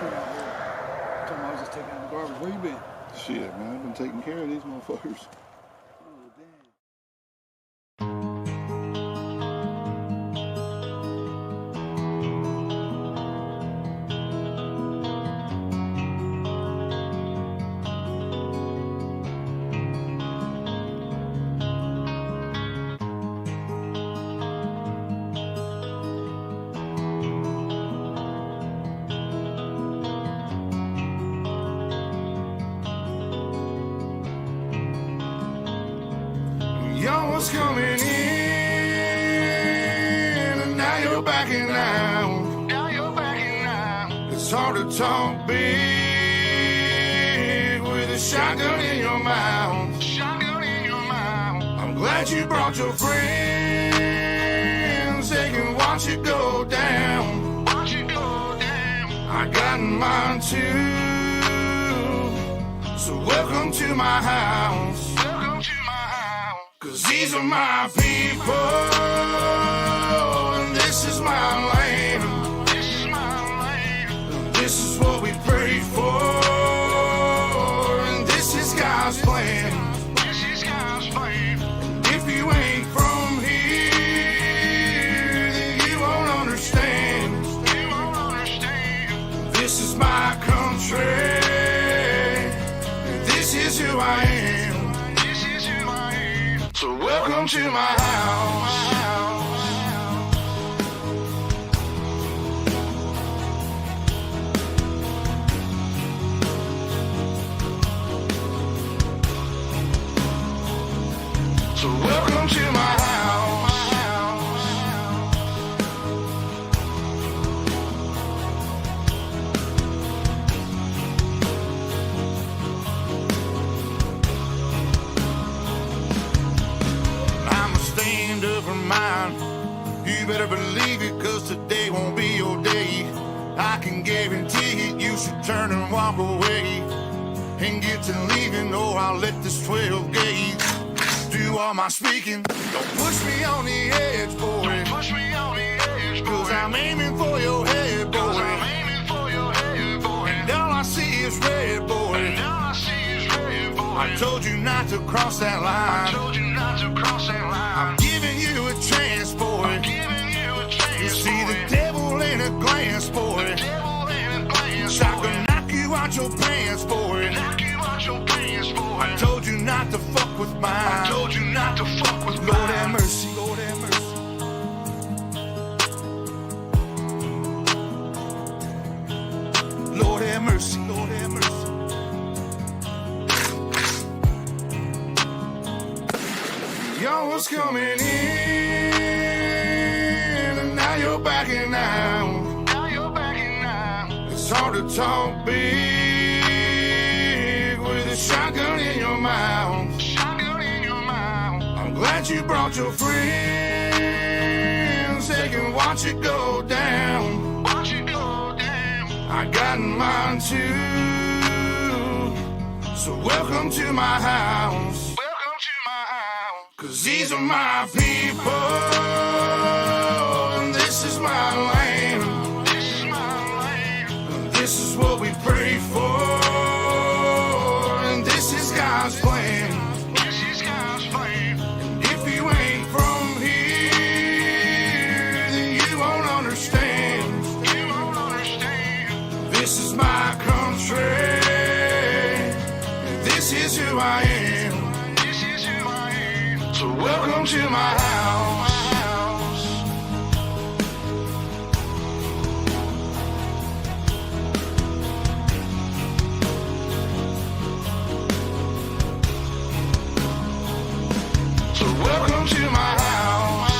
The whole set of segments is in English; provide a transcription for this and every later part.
I told him I was just taking out the garbage. Where you been? Shit, man, I've been taking care of these motherfuckers. Oh, damn. Y'all was coming in, and now you're backing out. Now you're backing out. It's hard to talk big with a shotgun in your mouth. Shotgun in your mouth. I'm glad you brought your friends. They can watch it go down. Watch it go down. I got mine too. So welcome to my house. Cause these are my people, and this is my land. This is my land. And this is what we pray for, and this is God's plan. This is God's plan. And if you ain't from here, then you won't understand. You won't understand. This is my country, and this is who I am. So welcome to my house. So welcome to my house. Mine. You better believe it, cause today won't be your day. I can guarantee it, you should turn and walk away and get to leaving, or I'll let this 12 gauge do all my speaking. Don't push me on the edge, boy. Don't push me on the edge, boy. Cause I'm aiming for your head, boy. Cause I'm aiming for your head, boy. And all I see is red, boy. And all I see is red, boy. I told you not to cross that line. I told you not to cross that line. I'm giving you a chance, boy. I'm giving you a chance, you see boy. The devil in a glance, boy. The devil in a glance, I can knock you out your pants, boy. Knock you out your pants, boy. I told you not to fuck with mine. I told you not to fuck with mine. Lord have mercy. Lord have mercy. Lord have mercy. Lord have mercy. Y'all was coming in, and now you're backing out. Now you're backing out. It's hard to talk big with a shotgun in your mouth. Shotgun in your mouth. I'm glad you brought your friends. They can watch it go down. Watch it go down. I got mine too. So welcome to my house. Cause these are my people, and this is my land. This is my land. And this is what we pray for, and this is God's plan. This is God's plan. And if you ain't from here, then you won't understand. You won't understand. This is my country, and this is who I am. So welcome to my house. So welcome to my house.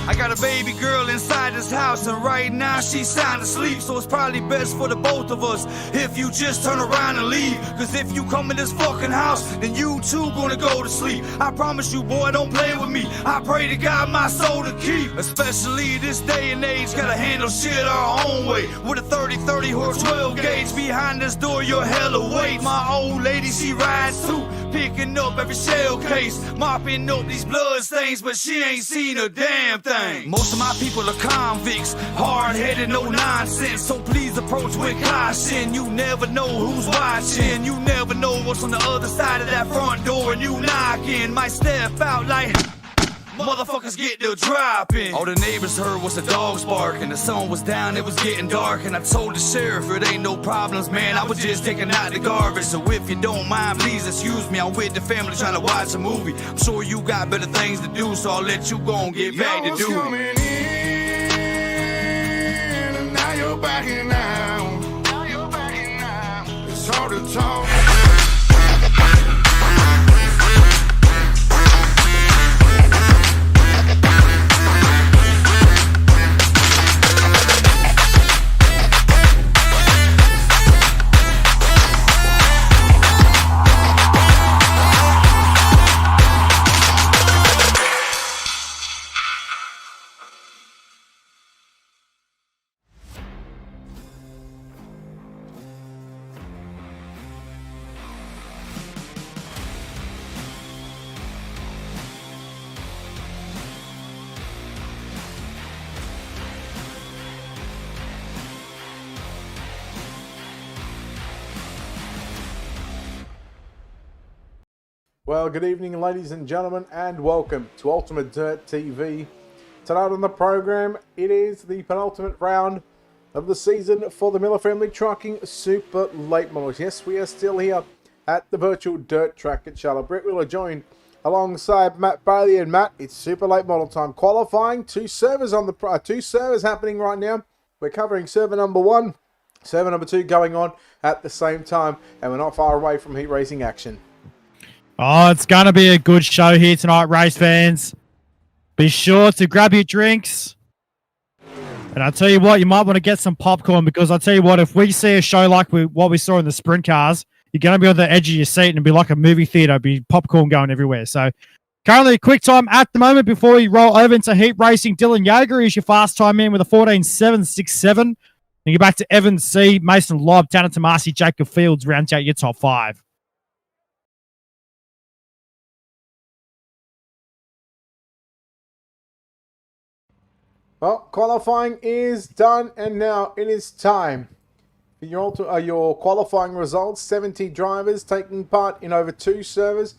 I got a baby baby girl inside this house, and right now she's sound asleep. So it's probably best for the both of us if you just turn around and leave. Cause if you come in this fucking house, then you too gonna go to sleep. I promise you, boy, don't play with me. I pray to God my soul to keep. Especially this day and age, gotta handle shit our own way. With a 30-30 or 12 gauge behind this door, you're hella weight. My old lady, she rides too, picking up every shell case, mopping up these blood stains, but she ain't seen a damn thing. Most of my people are convicts, hard-headed, no nonsense. So please approach with caution. You never know who's watching. You never know what's on the other side of that front door, and you knocking. Might step out like motherfuckers get the dropping. All the neighbors heard was the dogs barking. The sun was down, it was getting dark, and I told the sheriff it ain't no problems, man. I was just taking out the garbage. So if you don't mind, please excuse me. I'm with the family trying to watch a movie. I'm sure you got better things to do, so I'll let you go and get back to do it. Coming in, and now you're backing out. Now you're backing out. It's hard to talk. Well, good evening, ladies and gentlemen, and welcome to UltimateDirtTV. Tonight on the program, it is the penultimate round of the season for the Miller Family Trucking Super Late Models. Yes, we are still here at the virtual dirt track at Charlotte. Brett Wheeler joined alongside Matt Bailey, and Matt, it's Super Late Model time. Qualifying, two servers happening right now. We're covering server number 1, server number 2 going on at the same time, and we're not far away from heat racing action. Oh, it's going to be a good show here tonight, race fans. Be sure to grab your drinks. And I'll tell you what, you might want to get some popcorn, because I'll tell you what, if we see a show like what we saw in the sprint cars, you're going to be on the edge of your seat and it'll be like a movie theater. It'll be popcorn going everywhere. So currently, quick time at the moment before we roll over into heat racing. Dylan Yeager is your fast time in with a 14.767. And you get back to Evan C., Mason Lobb, Tanner Tomasi, Jacob Fields rounds out your top 5. Well, qualifying is done, and now it is time for your qualifying results. 70 drivers taking part in over 2 servers.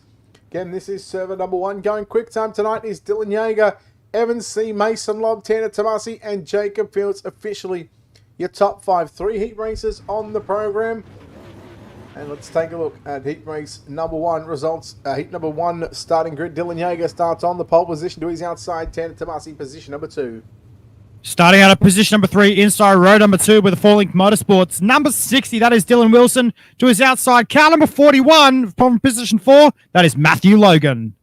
Again, this is server number 1. Going quick time tonight is Dylan Yeager, Evan C., Mason Lobb, Tanner Tomasi, and Jacob Fields. Officially your top 5. 3 heat races on the program. And let's take a look at heat race number 1 results. Heat number 1 starting grid. Dylan Yeager starts on the pole position to his outside. Tanner Tomasi, position number 2. Starting out of position number 3, inside row number 2 with the 4-link Motorsports. Number 60, that is Dylan Wilson. To his outside, car number 41 from position 4, that is Matthew Logan.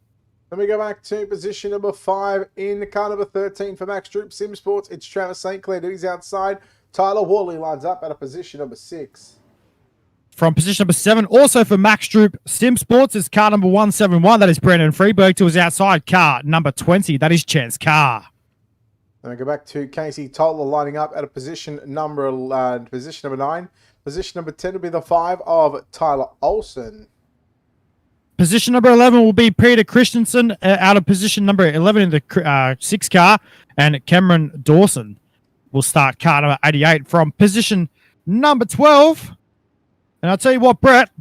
Then we go back to position number 5 in the car number 13 for Max Troop Sim Sports. It's Travis St. Clair. To his outside, Tyler Worley lines up at a position number 6. From position number 7, also for Max Troop Sim Sports, is car number 171, that is Brandon Freeberg. To his outside, car number 20, that is Chance Carr. Then we go back to Casey Toller lining up at a position number 9. Position number 10 will be the 5 of Tyler Olsen. Position number 11 will be Peter Christensen out of position number 11 in the 6 car. And Cameron Dawson will start car number 88 from position number 12. And I'll tell you what, Brett.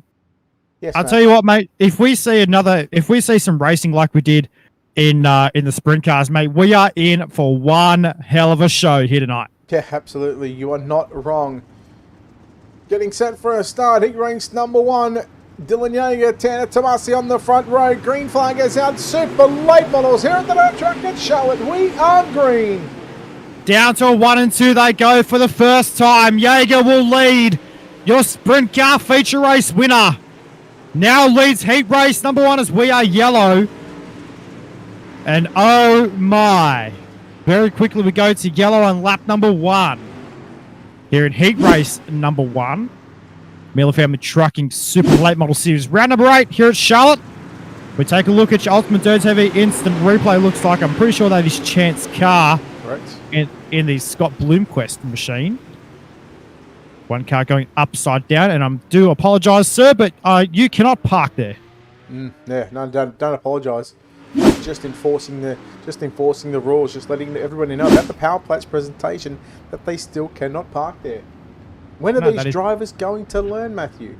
Yes, I'll tell you what, mate. If we see some racing like we did in the sprint cars, mate, we are in for one hell of a show here tonight. Yeah, absolutely. You are not wrong. Getting set for a start. Heat race number 1. Dylan Yeager, Tanner Tomasi on the front row. Green flag is out. Super late models here at the dirt track at Charlotte. We are green. Down to a 1 and 2 they go for the first time. Yeager will lead your sprint car feature race winner. Now leads heat race number 1 as we are yellow. And oh my, very quickly we go to yellow on lap number 1. Here in heat race number 1. Miller Family Trucking Super Late Model Series. Round number 8 here at Charlotte. We take a look at your UltimateDirtTV instant replay. Looks like, I'm pretty sure that is Chance Car. Correct. In the Scott Bloomquist machine. One car going upside down, and I do apologise, sir, but you cannot park there. Yeah, no, don't apologise. Just enforcing the rules, just letting everybody know about the Power Plats presentation that they still cannot park there. When are these drivers going to learn, Matthew?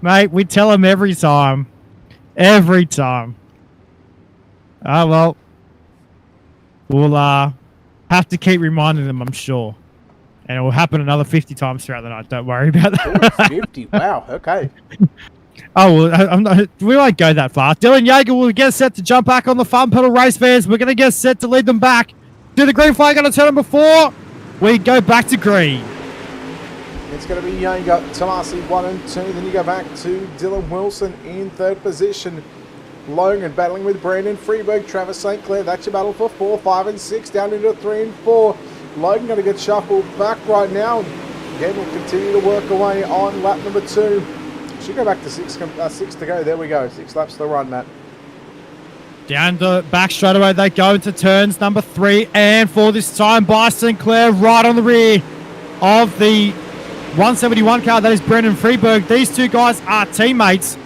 Mate, we tell them every time. Every time. Oh, well. We'll have to keep reminding them, I'm sure. And it will happen another 50 times throughout the night. Don't worry about that. Oh, 50? Wow, okay. Oh, well, we won't go that far. Dylan Yeager will get set to jump back on the fun pedal, race fans. We're going to get set to lead them back. Do the green flag on a turn before we go back to green. It's going to be Yeager, Tomasi 1 and 2. Then you go back to Dylan Wilson in third position. Logan battling with Brandon Freeberg, Travis St. Clair. That's your battle for 4, 5 and 6. Down into 3 and 4. Logan going to get shuffled back right now. Again, will continue to work away on lap number 2. Should go back to 6 to go. There we go. 6 laps to the run, Matt. Down the back straight away they go into turns number 3 and 4 this time by Sinclair right on the rear of the 171 car. That is Brendan Freeberg. These two guys are teammates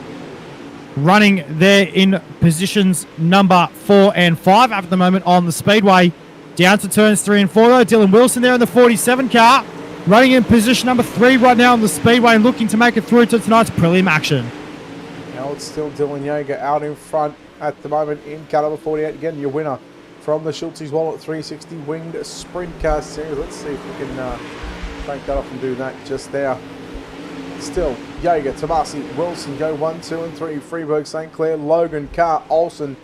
running there in positions number 4 and 5 at the moment on the speedway. Down to turns 3 and 4 though. Dylan Wilson there in the 47 car. Running in position number 3 right now on the speedway and looking to make it through to tonight's prelim action. Now it's still Dylan Yeager out in front at the moment in car number 48. Again, your winner from the Schultz's Wallet 360 Winged Sprint Car Series. Let's see if we can crank that off and do that just there. Still, Yeager, Tomasi, Wilson go 1, 2 and 3. Freeberg, St. Clair, Logan, Carr, Olsen,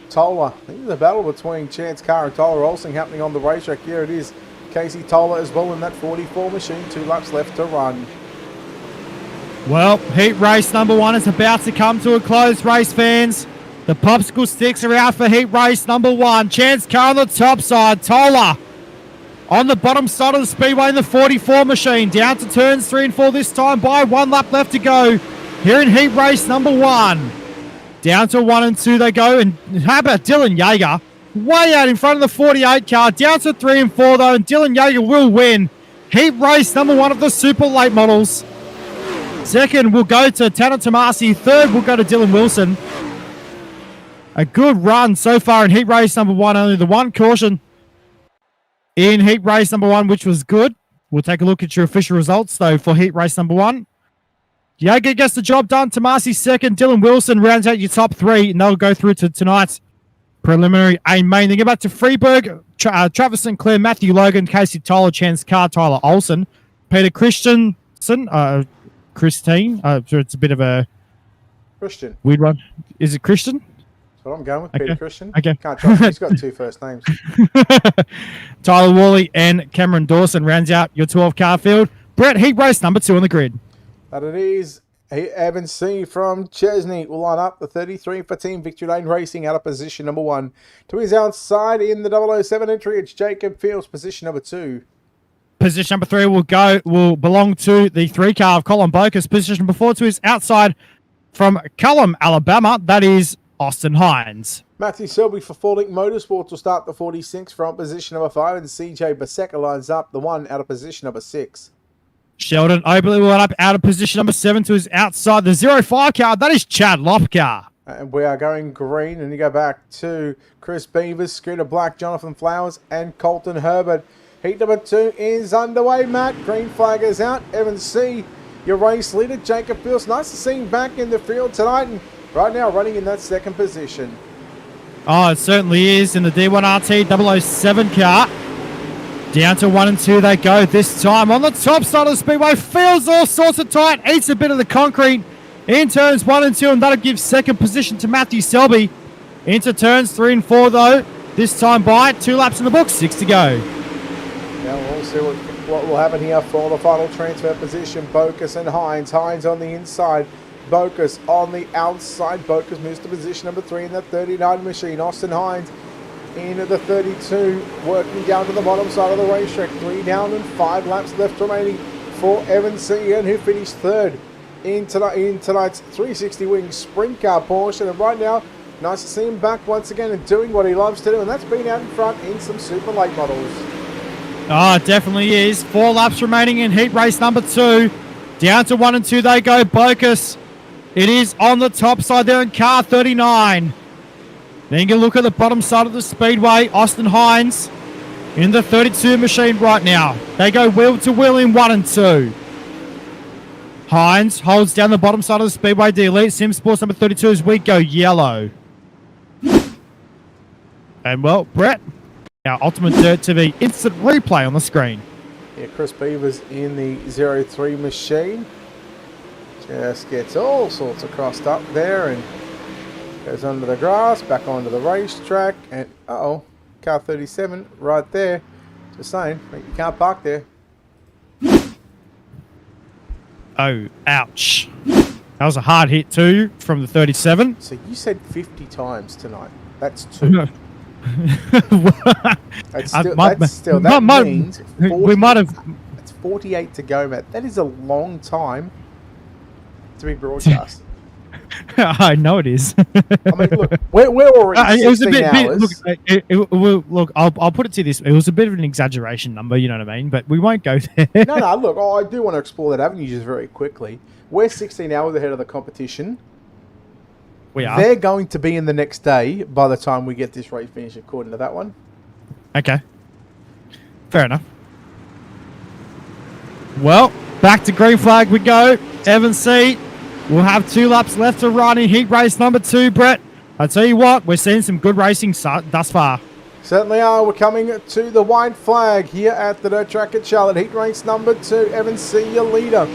Toller. I think there's a battle between Chance Carr and Toller Olsen happening on the racetrack. Here it is. Casey Toller as well in that 44 machine. 2 laps left to run. Well, heat race number 1 is about to come to a close, race fans. The popsicle sticks are out for heat race number 1. Chance Carr on the top side. Toller on the bottom side of the speedway in the 44 machine. Down to turns 3 and 4 this time by 1 lap left to go. Here in heat race number 1. Down to 1 and 2 they go. And how about Dylan Yeager? Way out in front of the 48 car. Down to 3 and 4 though. And Dylan Yeager will win heat race number 1 of the Super Late Models. Second will go to Tanner Tomasi. Third will go to Dylan Wilson. A good run so far in heat race number 1. Only the one caution in heat race number 1, which was good. We'll take a look at your official results, though, for heat race number 1. Yeager gets the job done. Tomasi second. Dylan Wilson rounds out your top 3, and they'll go through to tonight's preliminary A main. Then go back to Freeberg, Travis Sinclair, Matthew Logan, Casey Toller, Chance Carr, Tyler Olsen, Peter Christian, Christine. It's a bit of a Christian. Weird one. Is it Christian? That's what I'm going with. Peter Christian. Okay. Can't trust him. He's got 2 first names. Tyler Worley and Cameron Dawson rounds out your 12 car field. Brett, heat race number 2 on the grid. That it is. Evan C. from Chesney will line up the 33 for Team Victory Lane Racing out of position number 1. To his outside in the 007 entry, it's Jacob Fields, position number 2. Position number 3 will belong to the 3 car of Colin Bocas. Position number 4 to his outside from Cullum, Alabama. That is Austin Hines. Matthew Selby for Four Link Motorsports will start the 46 from position number 5, and CJ Baseka lines up the 1 out of position number 6. Sheldon Oberly will line up out of position number 7 to his outside, the 05 car. That is Chad Lopka. And we are going green, and you go back to Chris Beavers, Scooter Black, Jonathan Flowers, and Colton Herbert. Heat number 2 is underway, Matt. Green flag is out. Evan C., your race leader, Jacob Fields. Nice to see him back in the field tonight, and right now running in that 2nd position. Oh, it certainly is in the D1RT 007 car. Down to 1 and 2 they go this time. On the top side of the speedway, feels all sorts of tight, eats a bit of the concrete in turns 1 and 2, and that'll give 2nd position to Matthew Selby. Into turns 3 and 4 though, this time by 2 laps in the book, 6 to go. Now we'll see what will happen here for the final transfer position. Bocas and Hines. Hines on the inside. Bocas on the outside. Bocas moves to position number 3 in that 39 machine. Austin Hines in the 32, working down to the bottom side of the racetrack. 3 down and 5 laps left remaining for Evan Segan, who finished third in tonight's 360 Wings Sprint Car portion. And right now, nice to see him back once again and doing what he loves to do, and that's being out in front in some super late models. Oh, it definitely is. 4 laps remaining in heat race number 2. Down to 1 and 2 they go. Bocus. It is on the top side there in car 39. Then you can look at the bottom side of the speedway. Austin Hines in the 32 machine right now. They go wheel to wheel in 1 and 2. Hines holds down the bottom side of the speedway. The Elite Sim Sports number 32 as we go yellow. And well, Brett, our UltimateDirtTV instant replay on the screen. Yeah, Chris Beavers in the 03 machine. Just gets all sorts of crossed up there and goes under the grass, back onto the racetrack, and uh-oh, car 37 right there. Just saying, you can't park there. Oh, ouch. That was a hard hit too from the 37. So you said 50 times tonight. That's 2. That means 40, we might have. It's 48 to go, Matt. That is a long time to be broadcast. I know it is. I mean, look, we're already 16 it was a bit, hours. Look, I'll put it to this. It was a bit of an exaggeration number, you know what I mean? But we won't go there. No, look, I do want to explore that avenue just very quickly. We're 16 hours ahead of the competition. We are. They're going to be in the next day by the time we get this race finished, according to that one. Okay. Fair enough. Well, back to green flag we go. Evan C. We'll have 2 laps left to run in heat race number 2, Brett. I tell you what, we're seeing some good racing thus far. Certainly are. We're coming to the white flag here at the dirt track at Charlotte. Heat race number 2. Evan C. your leader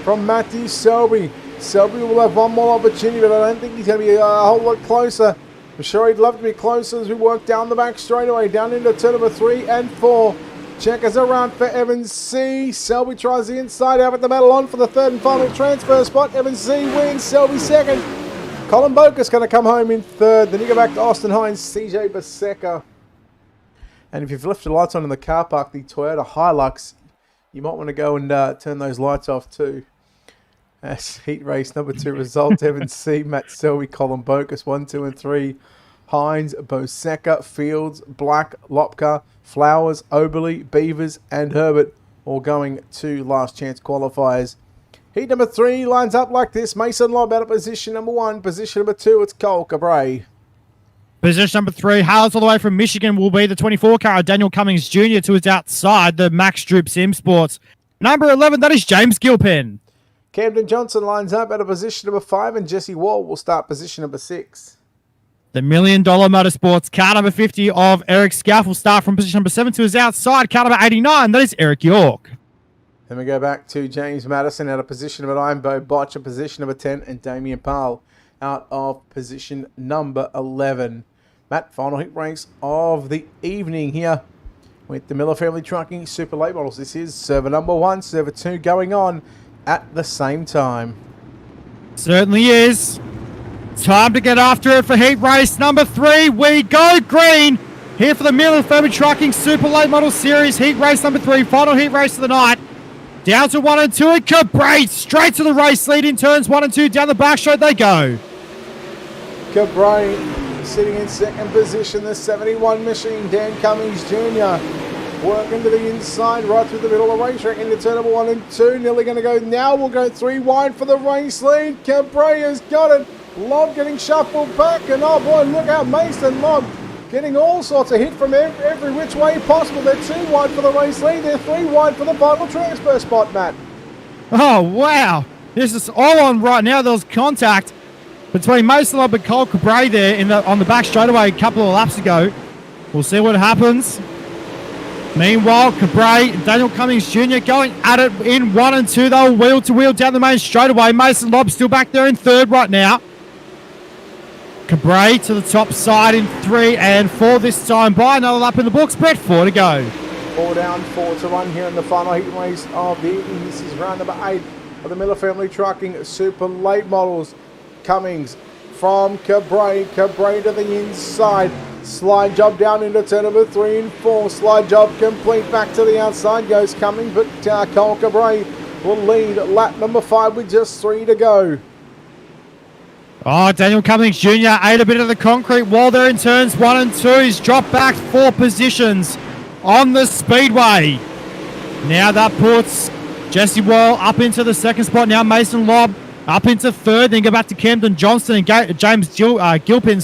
from Matthew Selby. Selby will have one more opportunity, but I don't think he's going to be a whole lot closer. I'm sure he'd love to be closer as we work down the back straightaway, down into turn number 3 and 4. Checkers around for Evan C. Selby tries the inside out with the battle on for the 3rd and final transfer spot. Evan C. wins, Selby 2nd. Colin Bocus going to come home in 3rd. Then you go back to Austin Hines, CJ Baseka. And if you've left the lights on in the car park, the Toyota Hilux, you might want to go and turn those lights off too. That's heat race number 2 result. Evan C, Matt Selby, Colin Bocus, 1, 2, and 3. Hines, Boseka, Fields, Black, Lopka, Flowers, Oberly, Beavers, and Herbert all going to last chance qualifiers. Heat number 3 lines up like this. Mason Lobb out of position number 1. Position number 2, it's Cole Cabray. Position number 3, Hales all the way from Michigan will be the 24 car, Daniel Cummings Jr. to his outside, the Max Droop Sim Sports. Number 11, that is James Gilpin. Camden Johnson lines up at a position number 5, and Jesse Wall will start position number 6. The $1 Million Motorsports car number 50 of Eric Scaff will start from position number 7 to his outside, car number 89, that is Eric York. Then we go back to James Madison out of position number 9, Bo Botch at position number 10, and Damien Powell out of position number 11. Matt, final heat race of the evening here with the Miller Family Trucking Super Late Models. This is server number 1, server 2 going on at the same time. Certainly is. Time to get after it for heat race number 3. We go green here for the Miller Family Trucking Super Late Model Series. Heat race number 3, final heat race of the night. Down to 1 and 2, and Cabray straight to the race lead in turns 1 and 2. Down the back straight they go. Cabray sitting in 2nd position, the 71 machine, Dan Cummings Jr. Working to the inside, right through the middle of the racetrack into turn number 1 and 2. Nearly going to go now. We'll go 3 wide for the race lead. Cabray has got it. Lobb getting shuffled back, and oh boy, look out, Mason Lobb getting all sorts of hit from every which way possible. They're 2 wide for the race lead. They're 3 wide for the final transfer spot, Matt. Oh, wow. This is all on right now. There was contact between Mason Lobb and Cole Cabray there on the back straightaway a couple of laps ago. We'll see what happens. Meanwhile, Cabray and Daniel Cummings Jr. going at it in 1 and 2. They'll wheel to wheel down the main straightaway. Mason Lobb still back there in 3rd right now. Cabray to the top side in 3 and 4 this time by. Another lap in the books. Brett, 4 to go. 4 down, 4 to run here in the final heat race of the evening. This is round number 8 of the Miller Family Trucking Super Late Models. Cummings from Cabray. Cabray to the inside. Slide job down into turn number 3 and 4. Slide job complete. Back to the outside goes Cummings, but Cole Cabray will lead lap number 5 with just 3 to go. Oh, Daniel Cummings Jr. ate a bit of the concrete wall there in turns 1 and 2. He's dropped back 4 positions on the speedway. Now that puts Jesse Wall up into the 2nd spot. Now Mason Lobb up into 3rd. Then go back to Camden Johnston and James Gilpin,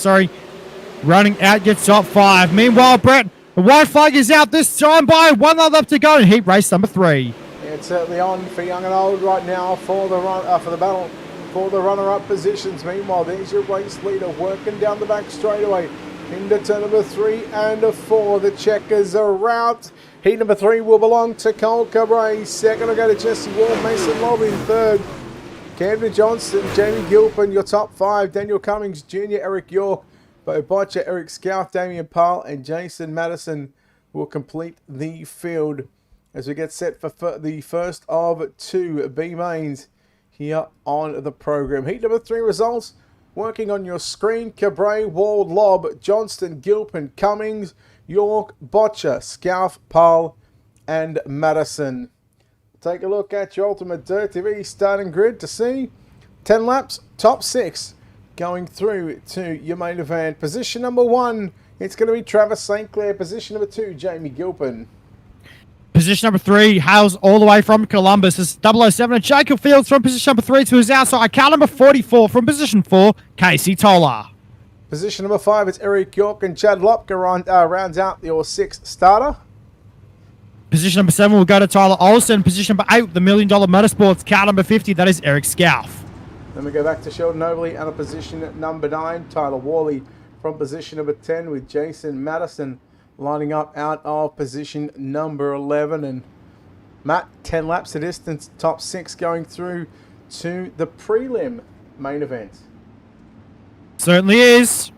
running out your top 5. Meanwhile, Brett, the white flag is out this time by 1 lap left to go in heat race number 3. It's certainly on for young and old right now for the battle for the runner-up positions. Meanwhile, there's your race leader working down the back straightaway into turn number 3 and 4. The checkers are out. Heat number 3 will belong to Cole Cabray. 2nd will go to Jesse Wall. Mason Lobb in 3rd. Camden Johnson, Jamie Gilpin, your top 5. Daniel Cummings Jr., Eric York, Bo Botcher, Eric Scouth, Damien Parle, and Jason Madison will complete the field as we get set for the first of 2 B mains here on the program. Heat number 3 results working on your screen. Cabray, Wall, Lobb, Johnston, Gilpin, Cummings, York, Botcher, Scouth, Parle, and Madison. Take a look at your Ultimate Dirt TV starting grid to see 10 laps, top 6 going through to your main event. Position number 1, it's going to be Travis St. Clair. Position number 2, Jamie Gilpin. Position number 3 hails all the way from Columbus. It's 007 and Jacob Fields from position number 3 to his outside. Car number 44 from position 4, Casey Toller. Position number 5, it's Eric York and Chad Lopka rounds out your 6th starter. Position number 7 will go to Tyler Olsen. Position number 8, the $1 Million Motorsports. Car number 50, that is Eric Scouth. Then we go back to Sheldon Overley and a position at number 9, Tyler Worley from position number 10 with Jason Madison lining up out of position number 11. And Matt, 10 laps to distance, top 6 going through to the prelim main event. Certainly is.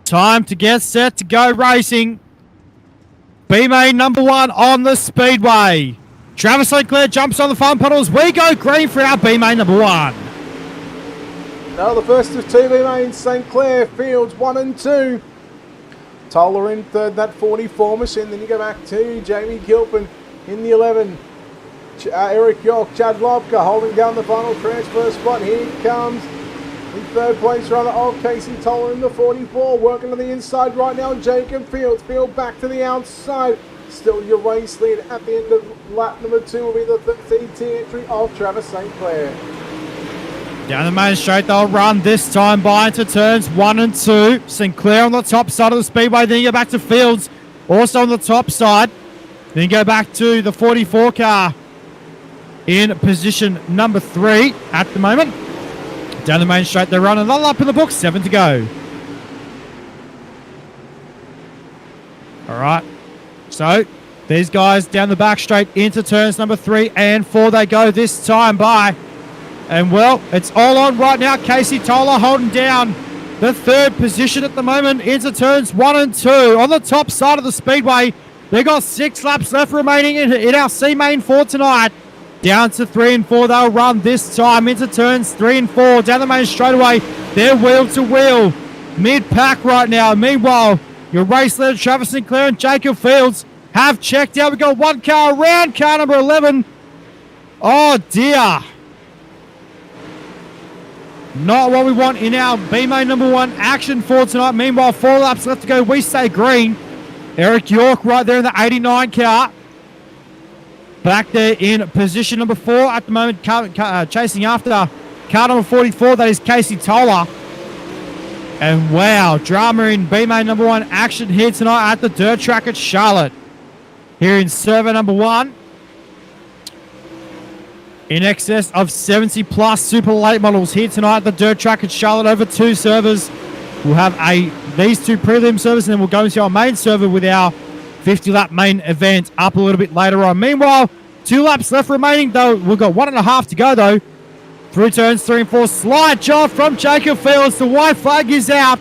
Time to get set to go racing. B-main number 1 on the speedway. Travis St. Clair jumps on the front pedals. We go green for our B-main number 1. Now the first of 2 B-mains, St. Clair, Fields 1 and 2. Toller in 3rd, that 44 machine. Then you go back to Jamie Gilpin in the 11. Eric York, Chad Lopka holding down the final transfer spot. Here he comes. In 3rd place runner of Casey Toller in the 44. Working to the inside right now, Jacob Fields. Field back to the outside. Still your race lead at the end of lap number 2 will be the 13th entry of Travis St. Clair. Down the main straight, they'll run this time by into turns 1 and 2. St. Clair on the top side of the speedway. Then you go back to Fields, also on the top side. Then you go back to the 44 car in position number 3 at the moment. Down the main straight, they're running another up in the book, 7 to go. All right. So, these guys down the back straight into turns number 3 and 4 they go this time by. And, well, it's all on right now. Casey Toller holding down the 3rd position at the moment into turns 1 and 2 on the top side of the speedway. They've got 6 laps left remaining in our C-main for tonight. Down to 3 and 4, they'll run this time into turns 3 and 4. Down the main straightaway, they're wheel to wheel. Mid-pack right now. Meanwhile, your race leader, Travis St. Clair and Jacob Fields, have checked out. We've got 1 car around car number 11. Oh, dear. Not what we want in our B-main number 1 action for tonight. Meanwhile, 4 laps left to go. We stay green. Eric York right there in the 89 car. Back there in position number 4 at the moment, chasing after car number 44, that is Casey Toller. And wow, drama in B-main number 1 action here tonight at the dirt track at Charlotte. Here in server number 1. In excess of 70 plus super late models here tonight at the dirt track at Charlotte over 2 servers. We'll have these 2 prelim servers and then we'll go into our main server with our 50 lap main event up a little bit later on. Meanwhile, 2 laps left remaining though. We've got 1.5 to go though. Through turns 3 and 4. Slide job from Jacob Fields. The white flag is out.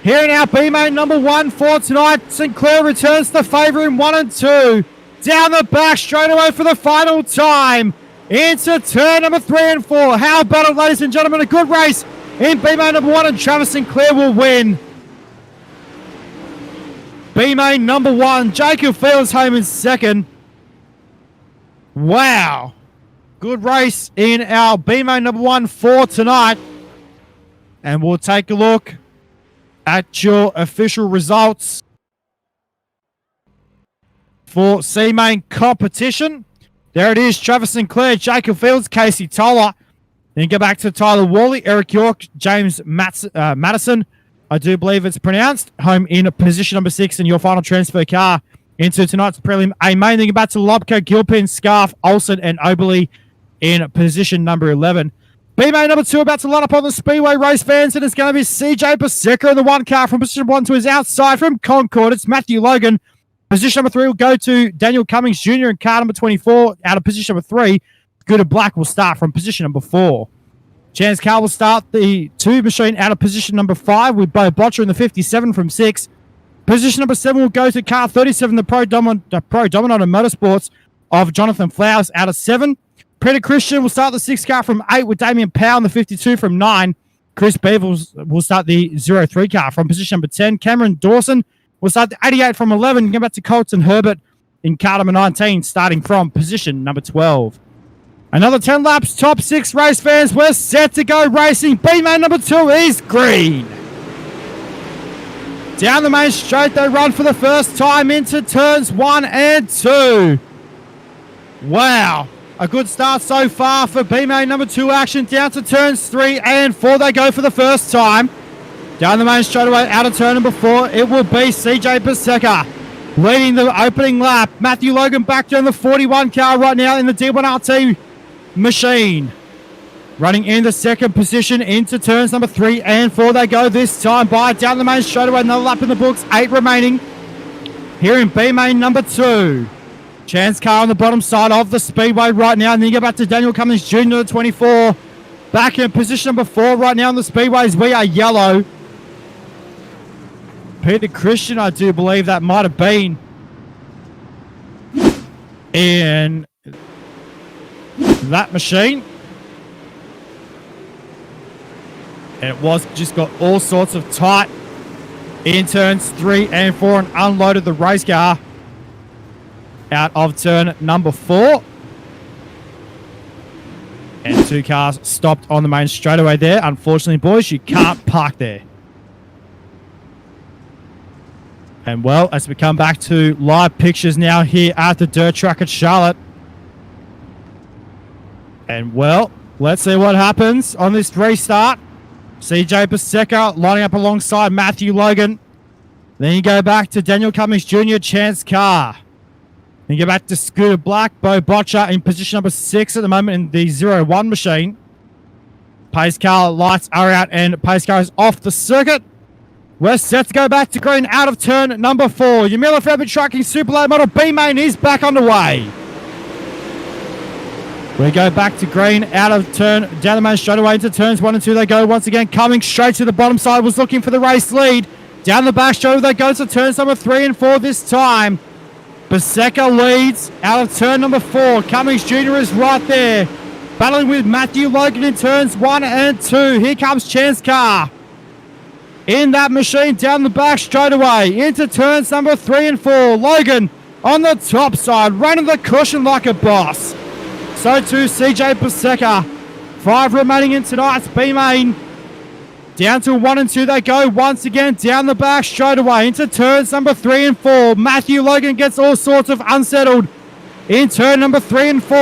Here in our B-main number 1 for tonight. St. Clair returns the favour in 1 and 2. Down the back straight away for the final time. Into turn number 3 and 4. How about it, ladies and gentlemen? A good race in B-main number 1 and Travis St. Clair will win. B-Main number 1. Jacob Fields home in second. Wow. Good race in our B-Main number 1 for tonight. And we'll take a look at your official results for C-Main competition. There it is. Travis Sinclair, Jacob Fields, Casey Toller. Then go back to Tyler Worley, Eric York, James Madison, I do believe it's pronounced, home in position number 6 in your final transfer car into tonight's prelim A main. Then go back to Lobco, Gilpin, Scarf, Olsen, and Oberly in position number 11. B-Main number 2 about to line up on the Speedway race, fans, and it's going to be CJ Paseka in the 1 car from position 1 to his outside from Concord. It's Matthew Logan. Position number 3 will go to Daniel Cummings Jr. in car number 24 out of position number 3. Scooter Black will start from position number 4. Chance Carr will start the 2 machine out of position number 5 with Bo Botcher in the 57 from 6. Position number 7 will go to car 37, the Pro Dominant of Motorsports of Jonathan Flowers out of 7. Peter Christian will start the 6 car from 8 with Damien Powell in the 52 from 9. Chris Beaver will start the 03 car from position number 10. Cameron Dawson will start the 88 from 11. Go back to Colton Herbert in car number 19 starting from position number 12. Another 10 laps, top 6 race, fans. We're set to go racing. B-Main number 2 is green. Down the main straight, they run for the first time into turns 1 and 2. Wow. A good start so far for B-Main number 2 action. Down to turns 3 and 4. They go for the first time. Down the main straightaway, out of turn number 4, it will be CJ Paseka leading the opening lap. Matthew Logan back down the 41 car right now in the D1RT machine. Running in the second position into turns number 3 and 4. They go this time by down the main straightaway. Another lap in the books. 8 remaining here in B-Main number 2. Chance car on the bottom side of the speedway right now. And then you go back to Daniel Cummings Jr. the 24. Back in position number 4 right now on the speedways. We are yellow. Peter Christian, I do believe that might have been in that machine. And it was just got all sorts of tight in turns 3 and 4 and unloaded the race car out of turn number 4. And 2 cars stopped on the main straightaway there. Unfortunately, boys, you can't park there. And well, as we come back to live pictures now here at the dirt track at Charlotte. And well, let's see what happens on this restart. CJ Paseka lining up alongside Matthew Logan. Then you go back to Daniel Cummings Jr., Chance Carr. Then you go back to Scooter Black, Bo Botcher in position number 6 at the moment in the 01 machine. Pace car lights are out and pace car is off the circuit. We're set to go back to green out of turn number 4. Your Miller Fabric Trucking Super Late Model B-Main is back underway. We go back to green out of turn, down the main straight away into turns 1 and 2. They go once again, coming straight to the bottom side, was looking for the race lead. Down the back straight, they go to turns number 3 and 4 this time. Paseka leads out of turn number 4. Cummings Jr. is right there, battling with Matthew Logan in turns 1 and 2. Here comes Chance Carr in that machine down the back straight away into turns number 3 and 4. Logan on the top side, running the cushion like a boss. So too CJ Paseka. 5 remaining in tonight's B-Main. Down to 1 and 2 they go once again down the back straight away into turns number 3 and 4. Matthew Logan gets all sorts of unsettled in turn number 3 and 4.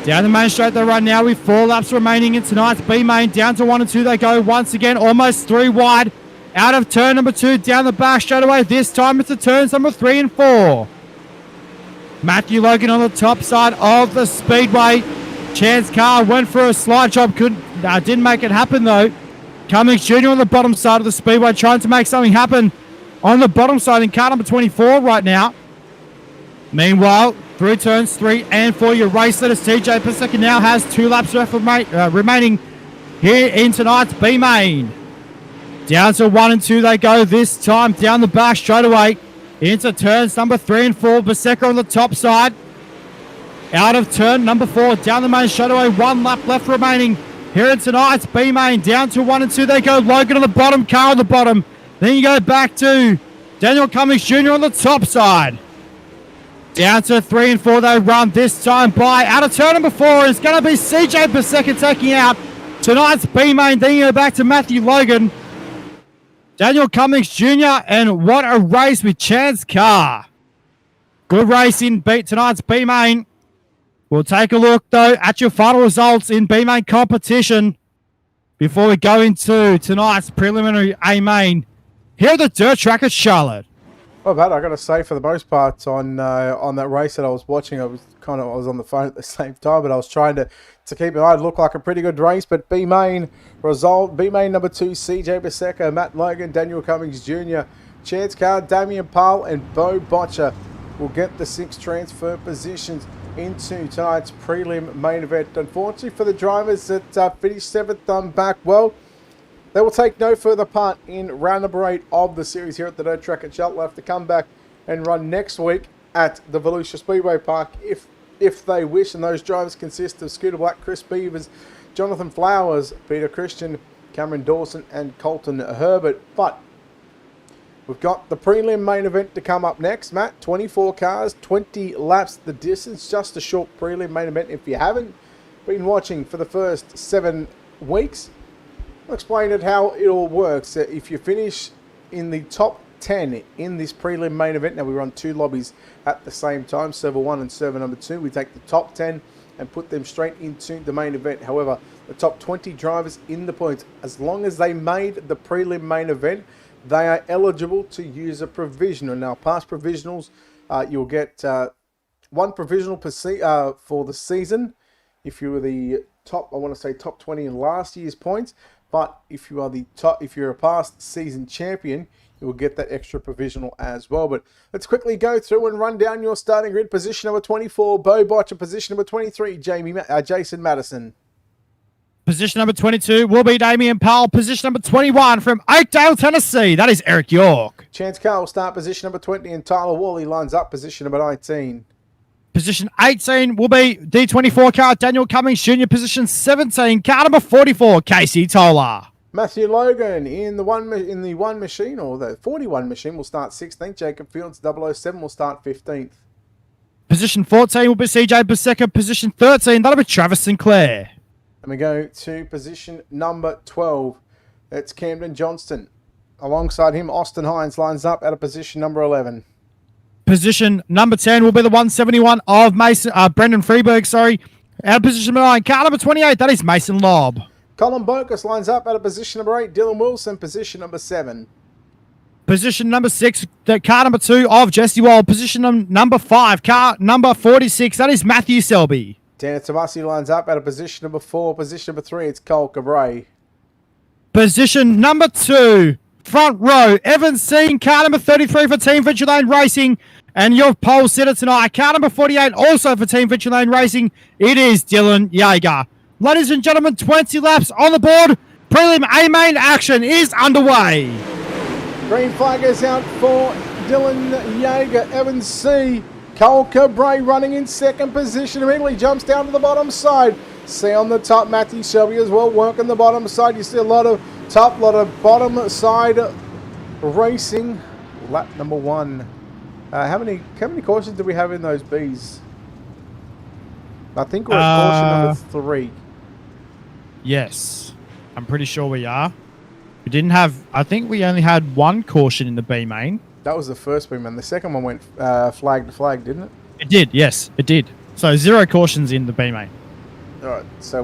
Down the main straight they run now with 4 laps remaining in tonight's B-Main. Down to 1 and 2 they go once again, almost 3 wide. Out of turn number 2 down the back straight away. This time it's to turns number 3 and 4. Matthew Logan on the top side of the speedway. Chance Carr went for a slide job, didn't make it happen though. Cummings Jr. on the bottom side of the speedway trying to make something happen on the bottom side in car number 24 right now. Meanwhile, through turns 3 and 4, your race leader CJ Paseka now has 2 laps left remaining here in tonight's B-Main. Down to 1 and 2 they go this time down the back straight away into turns number 3 and 4. Paseka on the top side. Out of turn number 4, down the main straightaway, 1 lap left remaining here in tonight's B-Main. Down to 1 and 2 they go. Logan on the bottom, Carr on the bottom. Then you go back to Daniel Cummings Jr. on the top side. Down to 3 and 4 they run this time by. Out of turn number 4 is going to be CJ Paseka taking out tonight's B-main. Then you go back to Matthew Logan. Daniel Cummings Jr. and what a race with Chance Carr. Good race in tonight's B-main. We'll take a look, though, at your final results in B-main competition before we go into tonight's preliminary A-main here at the dirt track at Charlotte. Well, Pat, I got to say, for the most part, on that race that I was watching, I was on the phone at the same time, but I was trying to keep an eye. It looked like a pretty good race, but B-main result, B-main number 2, CJ Paseka, Matt Logan, Daniel Cummings Jr., Chance Carr, Damien Powell, and Bo Botcher will get the 6 transfer positions into tonight's prelim main event. Unfortunately for the drivers that finished 7th on back, well, they will take no further part in round number 8 of the series here at the dirt track at Charlotte. They'll have to come back and run next week at the Volusia Speedway Park if they wish. And those drivers consist of Scooter Black, Chris Beavers, Jonathan Flowers, Peter Christian, Cameron Dawson, and Colton Herbert. But we've got the prelim main event to come up next, Matt. 24 cars, 20 laps the distance. Just a short prelim main event. If you haven't been watching for the first 7 weeks, I'll explain it how it all works. If you finish in the top 10 in this prelim main event, now we run 2 lobbies at the same time, server 1 and server number 2. We take the top 10 and put them straight into the main event. However, the top 20 drivers in the points, as long as they made the prelim main event, they are eligible to use a provisional. Now, past provisionals, you'll get 1 provisional for the season if you were the top, I want to say top 20 in last year's points. But if you are if you're a past season champion, you will get that extra provisional as well. But let's quickly go through and run down your starting grid. Position number 24, Bo Botcher. Position number 23, Jason Madison. Position number 22 will be Damien Powell. Position number 21 from Oakdale, Tennessee. That is Eric York. Chance Carr will start position number 20, and Tyler Worley lines up position number 19. Position 18 will be D24 car Daniel Cummings Jr. Position 17, car number 44, Casey Toller. Matthew Logan in the one machine, or the 41 machine, will start 16th. Jacob Fields 007 will start 15th. Position 14 will be CJ Paseka. Position 13, that'll be Travis Sinclair. And we go to position number 12. That's Camden Johnston. Alongside him, Austin Hines lines up at a position number 11. Position number 10 will be the 171 of Brendan Freeberg, Out of position number 9, car number 28, that is Mason Lobb. Colin Bokus lines up at a position number 8. Dylan Wilson, position number 7. Position number 6, car number 2 of Jesse Wald. Position number 5, car number 46, that is Matthew Selby. Dana Tomasi lines up at a position number 4. Position number 3, it's Cole Cabray. Position number 2, front row, Evan Seen, car number 33 for Team Victory Lane Racing. And your pole sitter tonight, car number 48, also for Team Victory Lane Racing, it is Dylan Yeager. Ladies and gentlemen, 20 laps on the board. Prelim A-main action is underway. Green flag is out for Dylan Yeager. Evan C. Cole Cabray running in second position. Immediately jumps down to the bottom side. See on the top, Matthew Shelby as well, working the bottom side. You see a lot of top, lot of bottom side racing. Lap number 1. How many cautions do we have in those Bs? I think we're at caution number 3. Yes, I'm pretty sure we are. We didn't have, I think we only had 1 caution in the B main. That was the first B main. The second one went flag to flag, didn't it? It did, yes, it did. So 0 cautions in the B main. Alright, so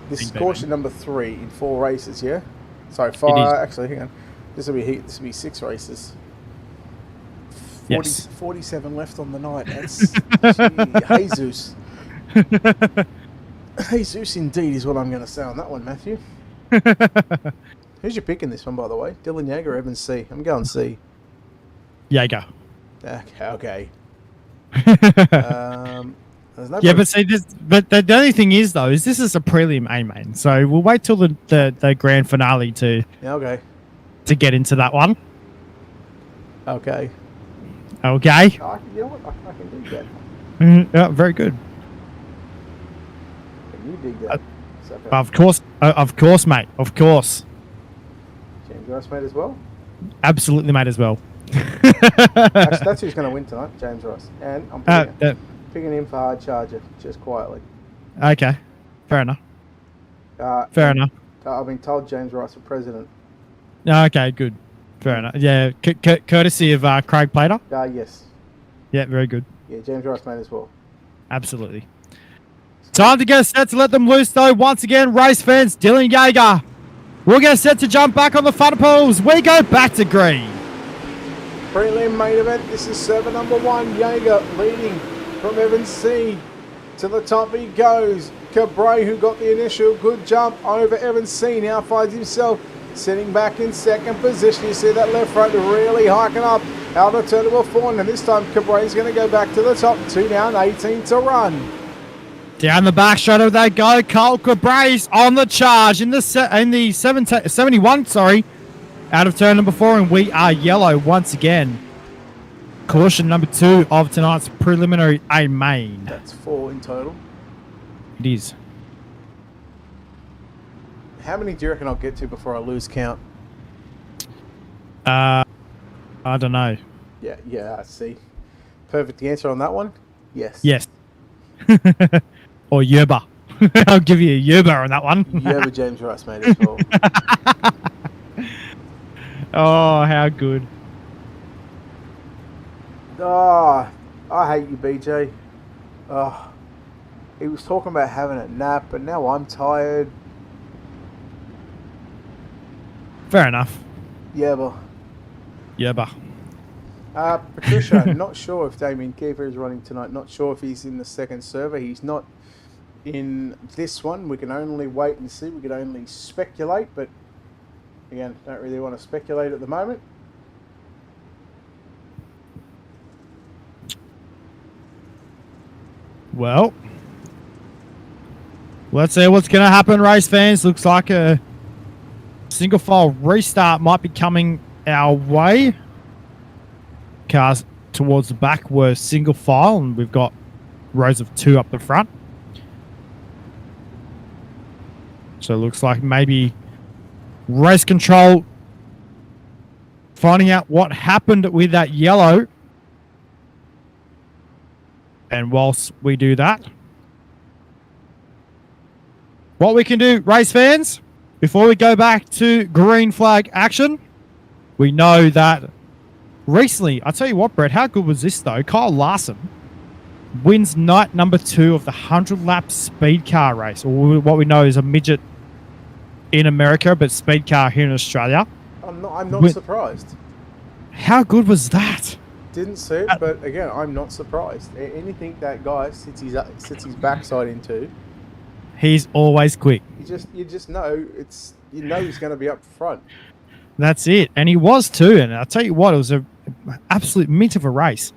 this is caution number 3 in 4 races, yeah? Sorry, 5, actually, hang on. This will be 6 races. 47 left on the night. That's Jesus. Jesus indeed is what I'm going to say on that one, Matthew. Who's your pick in this one, by the way? Dylan Yeager or Evan C? I'm going C. Yeager. Okay. But see, the only thing is though, is this is a prelim A main, so we'll wait till the grand finale to get into that one. Okay. Okay. You know what? I can do that. Yeah, very good. Can you dig that? Of course, mate. Of course. James Rice, mate, as well? Absolutely, mate, as well. Actually, that's who's going to win tonight, James Ross. And I'm picking him for hard charger, just quietly. Okay, fair enough. Fair enough. I've been told James Ross for president. Okay, good. Fair enough. Yeah, courtesy of Craig Plater. Yes. Yeah, very good. Yeah, James Ross made as well. Absolutely. Time to get set to let them loose, though. Once again, race fans, Dylan Yeager. We'll get set to jump back on the fun poles. We go back to green. Prelim main event. This is server number 1. Yeager leading from Evans C. To the top he goes. Cabray, who got the initial good jump over Evans C, now finds himself sitting back in second position. You see that left front really hiking up out of turn number 4. And this time Cabray's going to go back to the top. 2 down, 18 to run. Down the back straight of they go. Cole Cabray's on the charge in the 71. Sorry, out of turn number 4, and we are yellow once again. Caution number 2 of tonight's preliminary A main. That's 4 in total. It is. How many do you reckon I'll get to before I lose count? I don't know. Yeah, I see. Perfect answer on that one? Yes. Yes. Or yerba. I'll give you a yerba on that one. Yerba James Rice, mate, as well. Oh, how good. Oh, I hate you, BJ. Oh, he was talking about having a nap, but now I'm tired. Fair enough. Yerba. Patricia, not sure if Damien Kiefer is running tonight. Not sure if he's in the second server. He's not in this one. We can only wait and see. We can only speculate, but again, don't really want to speculate at the moment. Well, let's see what's going to happen, race fans. Looks like a single file restart might be coming our way. Cars towards the back were single file, and we've got rows of 2 up the front. So it looks like maybe race control finding out what happened with that yellow. And whilst we do that, what we can do, race fans, before we go back to green flag action, we know that recently, I'll tell you what, Brett, how good was this though? Kyle Larson wins night number 2 of the 100-lap speed car race, or what we know is a midget in America, but speed car here in Australia. I'm not surprised. How good was that? Didn't see it, but again, I'm not surprised. Anything that guy sits his backside into, he's always quick. You just know he's going to be up front. That's it, and he was too. And I'll tell you what, it was an absolute mint of a race.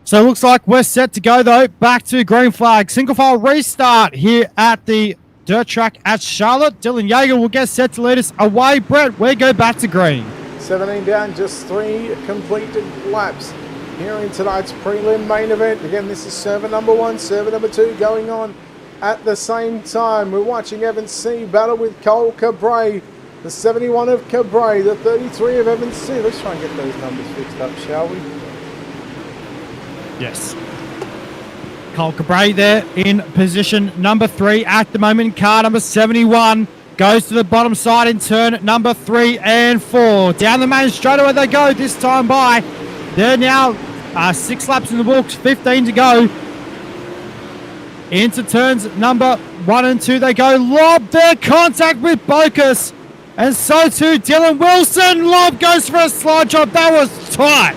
So it looks like we're set to go though. Back to green flag, single file restart here at the dirt track at Charlotte. Dylan Yeager will get set to lead us away. Brett, we go back to green. 17 down, just 3 completed laps here in tonight's prelim main event. Again, this is server number 1, server number 2 going on at the same time. We're watching Evans C battle with Cole Cabray, the 71 of Cabray, the 33 of Evans C. Let's try and get those numbers fixed up, shall we? Yes. Cole Cabray there in position number 3 at the moment. Car number 71 goes to the bottom side in turn number 3 and 4. Down the main straightaway they go, this time by. They're now 6 laps in the books, 15 to go. Into turns number 1 and 2 they go. Lob their contact with Bocus. And so too Dylan Wilson. Lob goes for a slide job. That was tight.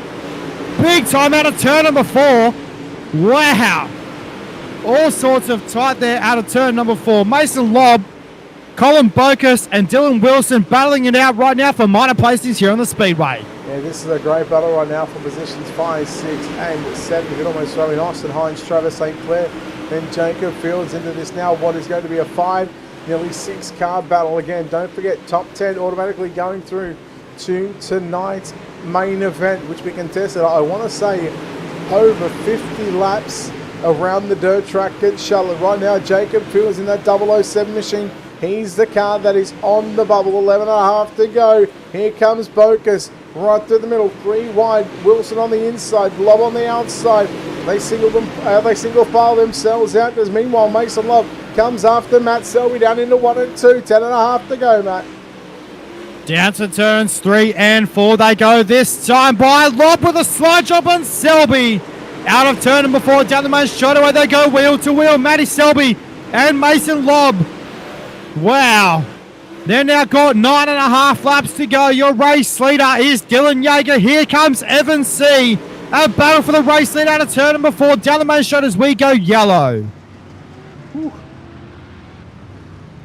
Big time out of turn number 4. Wow. All sorts of tight there out of turn number 4. Mason Lob, Colin Bocus and Dylan Wilson battling it out right now for minor placings here on the Speedway. Yeah, this is a great battle right now for positions 5, 6 and 7. You can almost throw in Austin Hines, Travis St. Clair, then Jacob Fields into this now. What is going to be a 5, nearly 6 car battle again. Don't forget, top 10 automatically going through to tonight's main event, which we contested, I want to say, over 50 laps around the dirt track at Charlotte. Right now, Jacob Fields in that 007 machine. He's the car that is on the bubble. 11.5 to go. Here comes Bocus. right through the middle. 3 wide. Wilson on the inside. Lob on the outside. They single file themselves out. As meanwhile, Mason Love comes after Matt Selby down into 1 and 2. 10.5 to go, Matt. Down to turns 3 and 4 they go this time by Lob with a slide job on Selby. Out of turn number 4, down the main straightaway they go wheel to wheel. Matty Selby and Mason Lob. Wow. They've now got 9.5 laps to go. Your race leader is Dylan Yeager. Here comes Evan C. A battle for the race lead out of turn number 4. Down the main straight as we go yellow. Whew.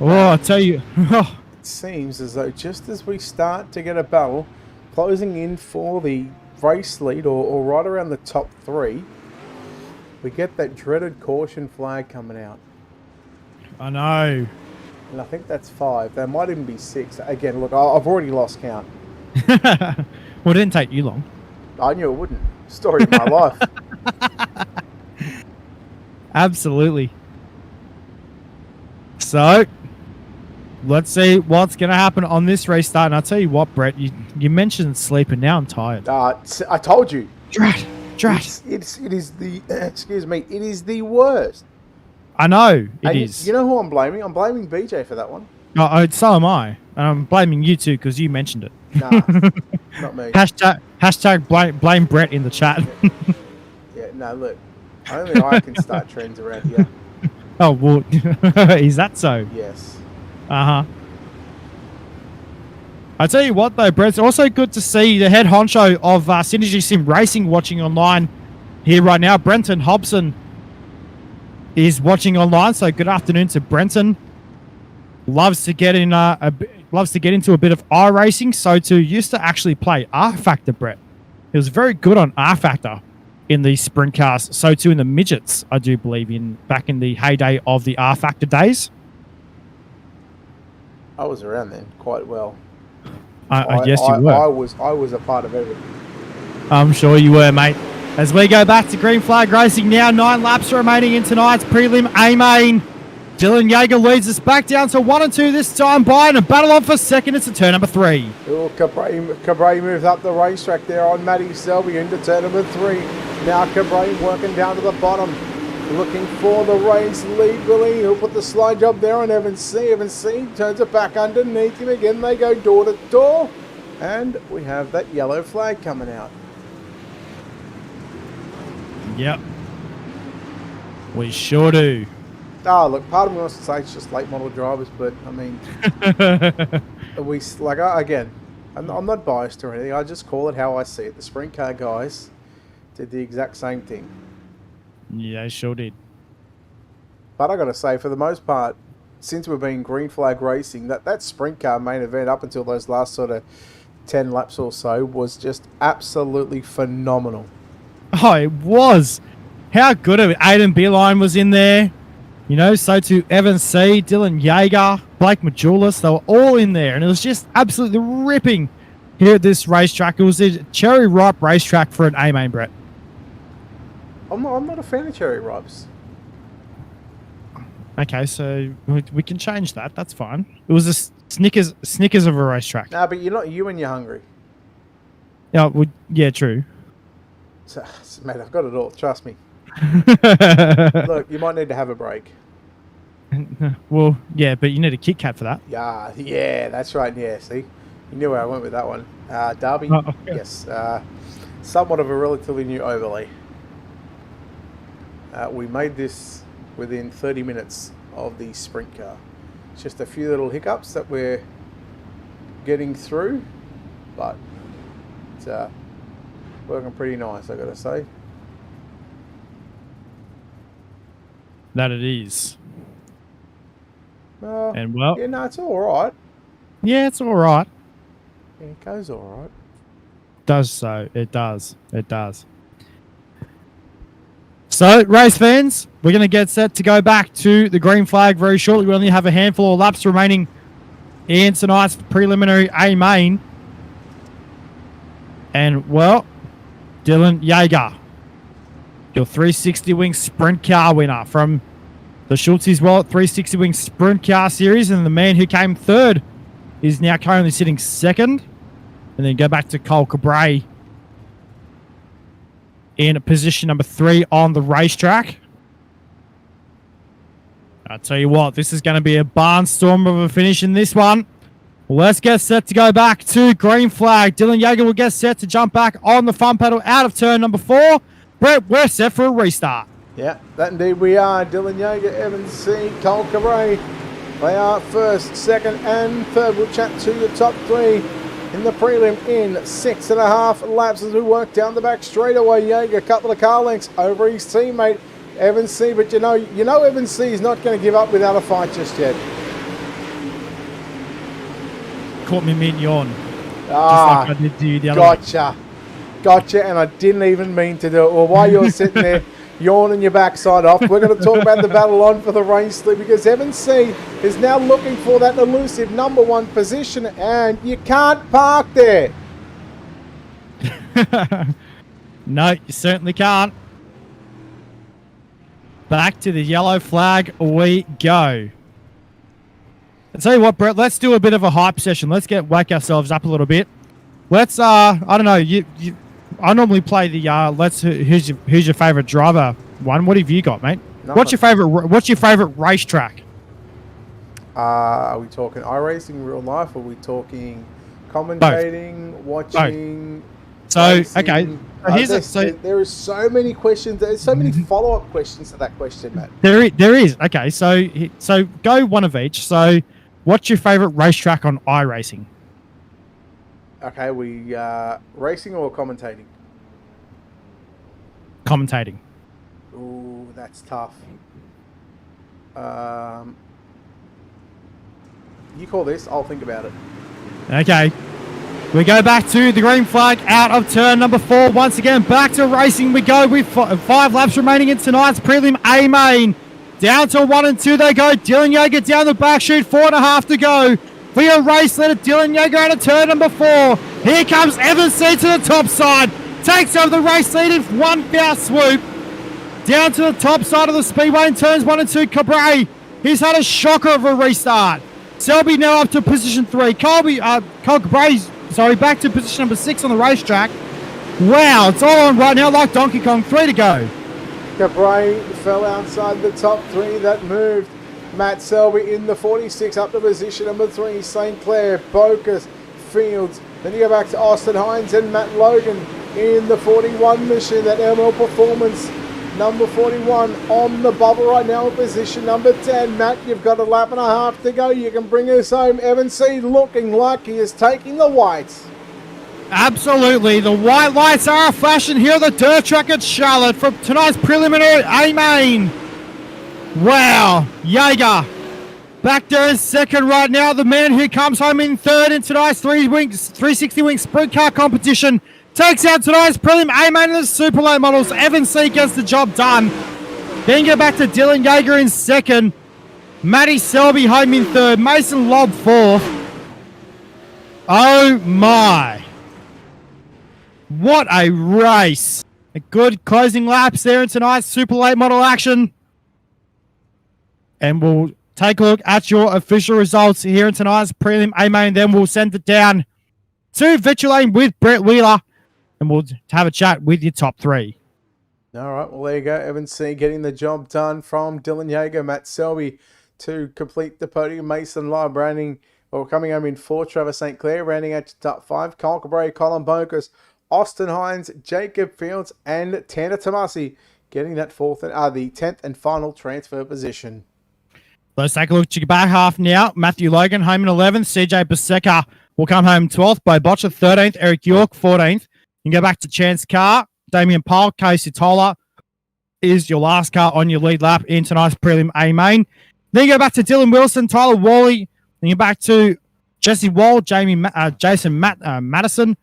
Oh, I tell you. It seems as though just as we start to get a battle closing in for the race lead or right around the top 3, we get that dreaded caution flag coming out. I know. And I think that's 5. There might even be 6. Again, look, I've already lost count. Well, it didn't take you long. I knew it wouldn't. Story of my life. Absolutely. So, let's see what's going to happen on this race start. And I'll tell you what, Brett, you mentioned sleeping. Now I'm tired. I told you. Drat. It is the, excuse me, it is the worst. I know, it is. You know who I'm blaming? I'm blaming BJ for that one. Oh, so am I. And I'm blaming you too because you mentioned it. Nah, not me. Hashtag blame Brett in the chat. Yeah, no, look. Only I can start trends around here. Oh, well, is that so? Yes. Uh-huh. I tell you what, though, Brett, it's also good to see the head honcho of Synergy Sim Racing watching online here right now. Brenton Hobson is watching online, so good afternoon to Brenton. Loves to get into a bit of iRacing, so too used to actually play R Factor, Brett. He was very good on R Factor in the sprint cars, so too in the midgets, I do believe, back in the heyday of the R Factor days. I was around then quite well. Yes, you were. I was a part of everything. I'm sure you were, mate. As we go back to green flag racing now, 9 laps remaining in tonight's prelim A-main. Dylan Yeager leads us back down to 1 and 2 this time by, and a battle on for second. It's a turn number 3. Oh, Cabray moves up the racetrack there on Matty Selby into turn number 3. Now Cabray working down to the bottom, looking for the race lead. Willie, he'll put the slide job there on Evan C. Evan C turns it back underneath him again. They go door to door, and we have that yellow flag coming out. Yep. We sure do. Oh, look, part of me wants to say it's just late model drivers, but I mean, again, I'm not biased or anything. I just call it how I see it. The sprint car guys did the exact same thing. Yeah, they sure did. But I got to say, for the most part, since we've been green flag racing, that sprint car main event up until those last sort of 10 laps or so was just absolutely phenomenal. Oh, it was. How good of it. Aiden Beeline was in there. You know, so too Evan C, Dylan Yeager, Blake Majulis. They were all in there. And it was just absolutely ripping here at this racetrack. It was a cherry ripe racetrack for an A-main, Brett. I'm not a fan of cherry ripes. Okay, so we can change that. That's fine. It was a Snickers of a racetrack. Nah, but you're not you when you're hungry. Yeah, well, yeah, true. So, mate, I've got it all. Trust me. Look, you might need to have a break. Well, yeah, but you need a Kit Kat for that. Yeah, that's right. Yeah, see? You knew where I went with that one. Derby, yes. Somewhat of a relatively new overlay. We made this within 30 minutes of the sprint car. It's just a few little hiccups that we're getting through, but it's working pretty nice, I gotta say. That it is. And well, yeah, no, it's all right. Yeah, it's all right. Yeah, it goes all right. Does so. It does. It does. So, race fans, we're going to get set to go back to the green flag very shortly. We only have a handful of laps remaining in tonight's preliminary A-main. And, well, Dylan Yeager, your 360 wing sprint car winner from the Schultz's Wallet 360 wing sprint car series. And the man who came third is now currently sitting second And then go back to Cole Cabray in position number 3 on the racetrack. I'll tell you what, this is going to be a barnstorm of a finish in this one. Let's get set to go back to green flag. Dylan Yeager will get set to jump back on the front pedal out of turn number 4. Brett, we're set for a restart. Yeah, that indeed we are. Dylan Yeager, Evan C, Cole Cabray. They are first, second, and third. We'll chat to the top 3 in the prelim in 6.5 laps as we work down the back straightaway. Yeager, a couple of car lengths over his teammate Evan C, but you know Evan C is not going to give up without a fight just yet. Caught me mid-yawn. Ah, just like I did to you the other week. Gotcha, and I didn't even mean to do it. Well, while you're sitting there yawning your backside off, we're going to talk about the battle on for the race lead, because Evan C is now looking for that elusive number 1 position, and you can't park there. No, you certainly can't. Back to the yellow flag we go. I'll tell you what, Brett, let's do a bit of a hype session. Let's wake ourselves up a little bit. Let's, I don't know, I normally play the, who's your favorite driver one? What have you got, mate? Nothing. What's your favorite racetrack? Are we talking iRacing real life, or are we talking commentating, watching? So, racing? okay. There is so many questions. There's so many follow-up questions to that question, Matt. There is. Okay, so go one of each. So, what's your favorite racetrack on iRacing? Okay, we racing or commentating? Commentating. Ooh, that's tough. You call this, I'll think about it. Okay. We go back to the green flag out of turn number 4. Once again, back to racing we go with 5 laps remaining in tonight's prelim A main. Down to 1 and 2 they go. Dylan Yeager down the back chute, 4.5 to go. For your race leader, Dylan Yeager out of turn number 4. Here comes Evan C to the top side. Takes over the race lead in one foul swoop. Down to the top side of the speedway in turns 1 and 2. Cabray, he's had a shocker of a restart. Selby now up to position 3. Cole Cabray's back to position number 6 on the racetrack. Wow, it's all on right now like Donkey Kong. 3 to go. Cabray fell outside the top 3. That moved Matt Selby in the 46 up to position number 3. St. Clair, Bocas, Fields. Then you go back to Austin Hines and Matt Logan in the 41 machine. That ML Performance number 41 on the bubble right now in position number 10. Matt, you've got a lap and a half to go. You can bring us home. Evan C looking like he is taking the whites. Absolutely. The white lights are flashing here at the dirt track at Charlotte for tonight's preliminary A main. Wow. Yeager back there in second right now. The man who comes home in third in tonight's 360 wing sprint car competition takes out tonight's prelim A main in the Super Late Models. Evan C gets the job done. Then go back to Dylan Yeager in second. Matty Selby home in third. Mason Lobb fourth. Oh my. What a race. A good closing laps there in tonight's Super Late Model action. And we'll take a look at your official results here in tonight's prelim A main. Then we'll send it down to Virtual Lane with Brett Wheeler. And we'll have a chat with your top 3. All right, well, there you go. Evan C getting the job done from Dylan Yeager, Matt Selby to complete the podium. Mason Lobb coming home in 4. Trevor St. Clair rounding out to top 5. Cole Cabray, Colin Bocas, Austin Hines, Jacob Fields, and Tanner Tomasi getting that the 10th and final transfer position. Let's take a look at your back half now. Matthew Logan home in 11th. CJ Baseka will come home 12th. Bo Botcher 13th. Eric York 14th. You can go back to Chance Carr. Damien Powell, Casey Toller is your last car on your lead lap in tonight's prelim A main. Then you go back to Dylan Wilson, Tyler Worley. Then you go back to Jesse Wall, Jason Madison,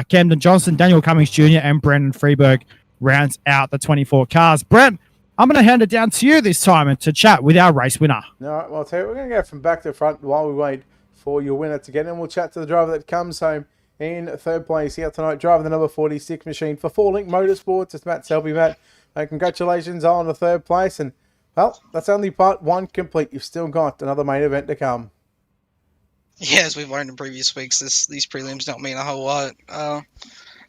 Camden Johnson, Daniel Cummings Jr., and Brandon Freeberg rounds out the 24 cars. Brett, I'm going to hand it down to you this time and to chat with our race winner. All right, well, I'll tell you, we're going to go from back to front while we wait for your winner to get in. We'll chat to the driver that comes home in third place here tonight, driving the number 46 machine for 4Link Motorsports. It's Matt Selby. Matt, congratulations on the third place. And, well, that's only part 1 complete. You've still got another main event to come. Yeah, as we've learned in previous weeks, these prelims don't mean a whole lot.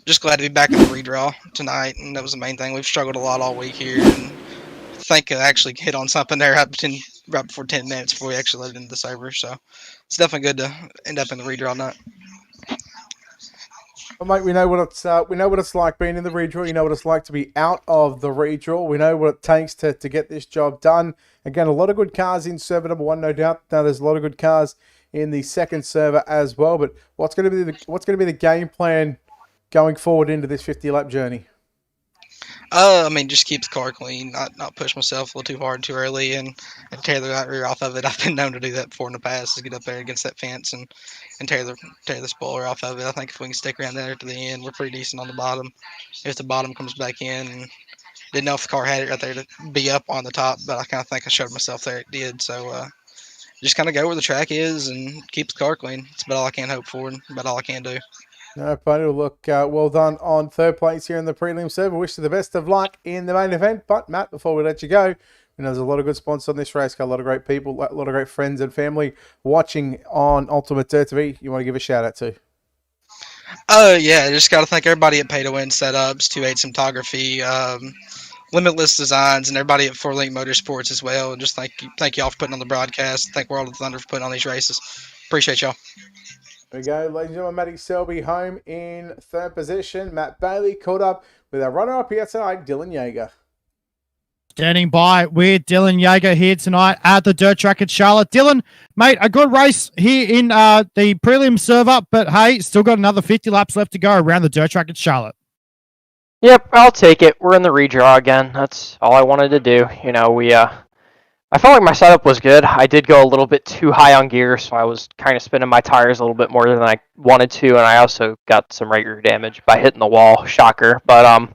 Just glad to be back in the redraw tonight, and that was the main thing. We've struggled a lot all week here, and I think I actually hit on something there right before 10 minutes before we actually loaded into the server. So it's definitely good to end up in the redraw night. Well, mate, we know what it's like being in the redraw. You know what it's like to be out of the redraw. We know what it takes to get this job done. Again, a lot of good cars in server number 1, no doubt. Now there's a lot of good cars in the second server as well. But what's going to be the game plan going forward into this 50-lap journey? I mean, just keep the car clean, not push myself a little too hard too early, and tear the right rear off of it. I've been known to do that before in the past, is get up there against that fence and tear the spoiler off of it. I think if we can stick around there to the end, we're pretty decent on the bottom. If the bottom comes back in, and didn't know if the car had it right there to be up on the top, but I kind of think I showed myself there it did. So just kind of go where the track is and keep the car clean. It's about all I can hope for and about all I can do. No, but it'll look well done on third place here in the prelim server. Wish you the best of luck in the main event. But Matt, before we let you go, there's a lot of good sponsors on this race. Got a lot of great people, a lot of great friends and family watching on UltimateDirtTV. You want to give a shout out to? Yeah, just got to thank everybody at Pay to Win Setups, 28 Cinematography, Limitless Designs, and everybody at 4Link Motorsports as well. And just thank y'all for putting on the broadcast. Thank World of Thunder for putting on these races. Appreciate y'all. There we go, ladies and gentlemen. Matty Selby home in third position. Matt Bailey caught up with our runner-up here tonight, Dylan Yeager. Standing by with Dylan Yeager here tonight at the dirt track at Charlotte. Dylan, mate, a good race here in the prelim server, but hey, still got another 50 laps left to go around the dirt track at Charlotte. Yep, I'll take it. We're in the redraw again. That's all I wanted to do. I felt like my setup was good. I did go a little bit too high on gear, so I was kind of spinning my tires a little bit more than I wanted to, and I also got some right rear damage by hitting the wall. Shocker. But,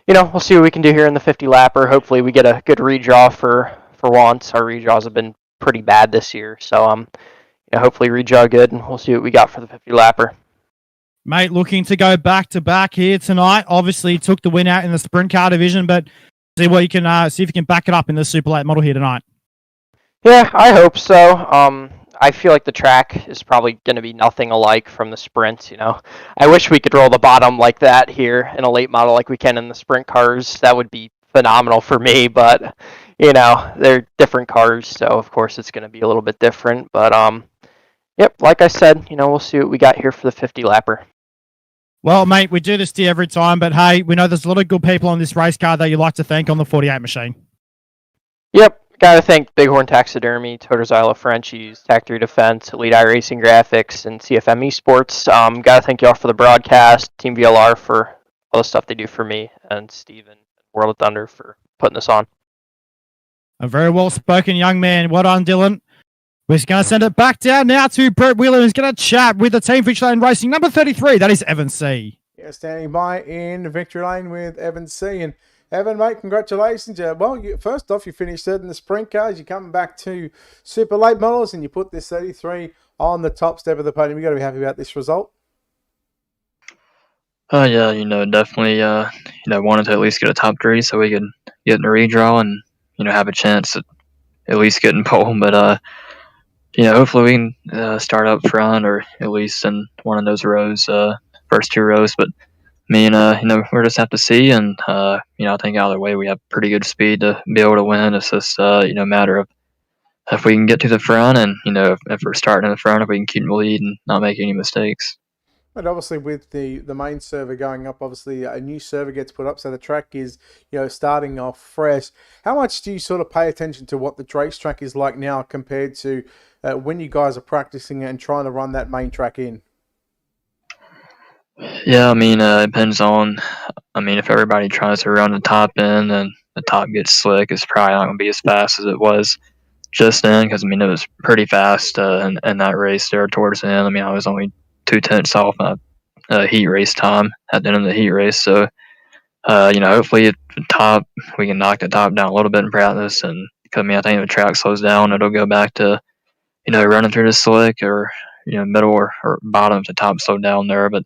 we'll see what we can do here in the 50-lapper. Hopefully we get a good redraw for once. Our redraws have been pretty bad this year, so hopefully redraw good, and we'll see what we got for the 50-lapper. Mate, looking to go back-to-back here tonight. Obviously took the win out in the sprint car division, but see what you can see if you can back it up in the Super Late model here tonight. Yeah, I hope so. I feel like the track is probably going to be nothing alike from the sprints, I wish we could roll the bottom like that here in a late model like we can in the sprint cars. That would be phenomenal for me, but, they're different cars, so of course it's going to be a little bit different. But, yep, like I said, we'll see what we got here for the 50-lapper. Well, mate, we do this to you every time, but hey, we know there's a lot of good people on this race car that you'd like to thank on the 48 machine. Yep. Got to thank Bighorn Taxidermy, Totorzilo Frenchies, Tac 3 Defense, Elite iRacing Graphics, and CFM Esports. Got to thank y'all for the broadcast, Team VLR for all the stuff they do for me, and Steven, World of Thunder, for putting this on. A very well-spoken young man. Well done, Dylan. We're going to send it back down now to Brett Wheeler, who's going to chat with the Team Victory Lane Racing number 33. That is Evan C. Yeah, standing by in Victory Lane with Evan C. And Evan, mate, congratulations. First off, you finished third in the sprint cars. You're coming back to super late models, and you put this 33 on the top step of the podium. You've got to be happy about this result. Yeah, definitely, wanted to at least get a top 3 so we could get in a redraw and, have a chance at least getting pole. But, hopefully we can start up front or at least in one of those rows, first 2 rows. But we'll just have to see, and I think either way we have pretty good speed to be able to win. It's just a matter of if we can get to the front, and if we're starting in the front, if we can keep the lead and not make any mistakes. But obviously, with the main server going up, obviously a new server gets put up, so the track is starting off fresh. How much do you sort of pay attention to what the racetrack is like now compared to when you guys are practicing and trying to run that main track in? Yeah, it depends on, if everybody tries to run the top end and the top gets slick, it's probably not going to be as fast as it was just then, because, it was pretty fast in that race there towards the end. I was only 2/10 off my heat race time at the end of the heat race, so, hopefully at the top, we can knock the top down a little bit in practice, and because, I think if the track slows down, it'll go back to, running through the slick or, middle or bottom if the top slowed down there, but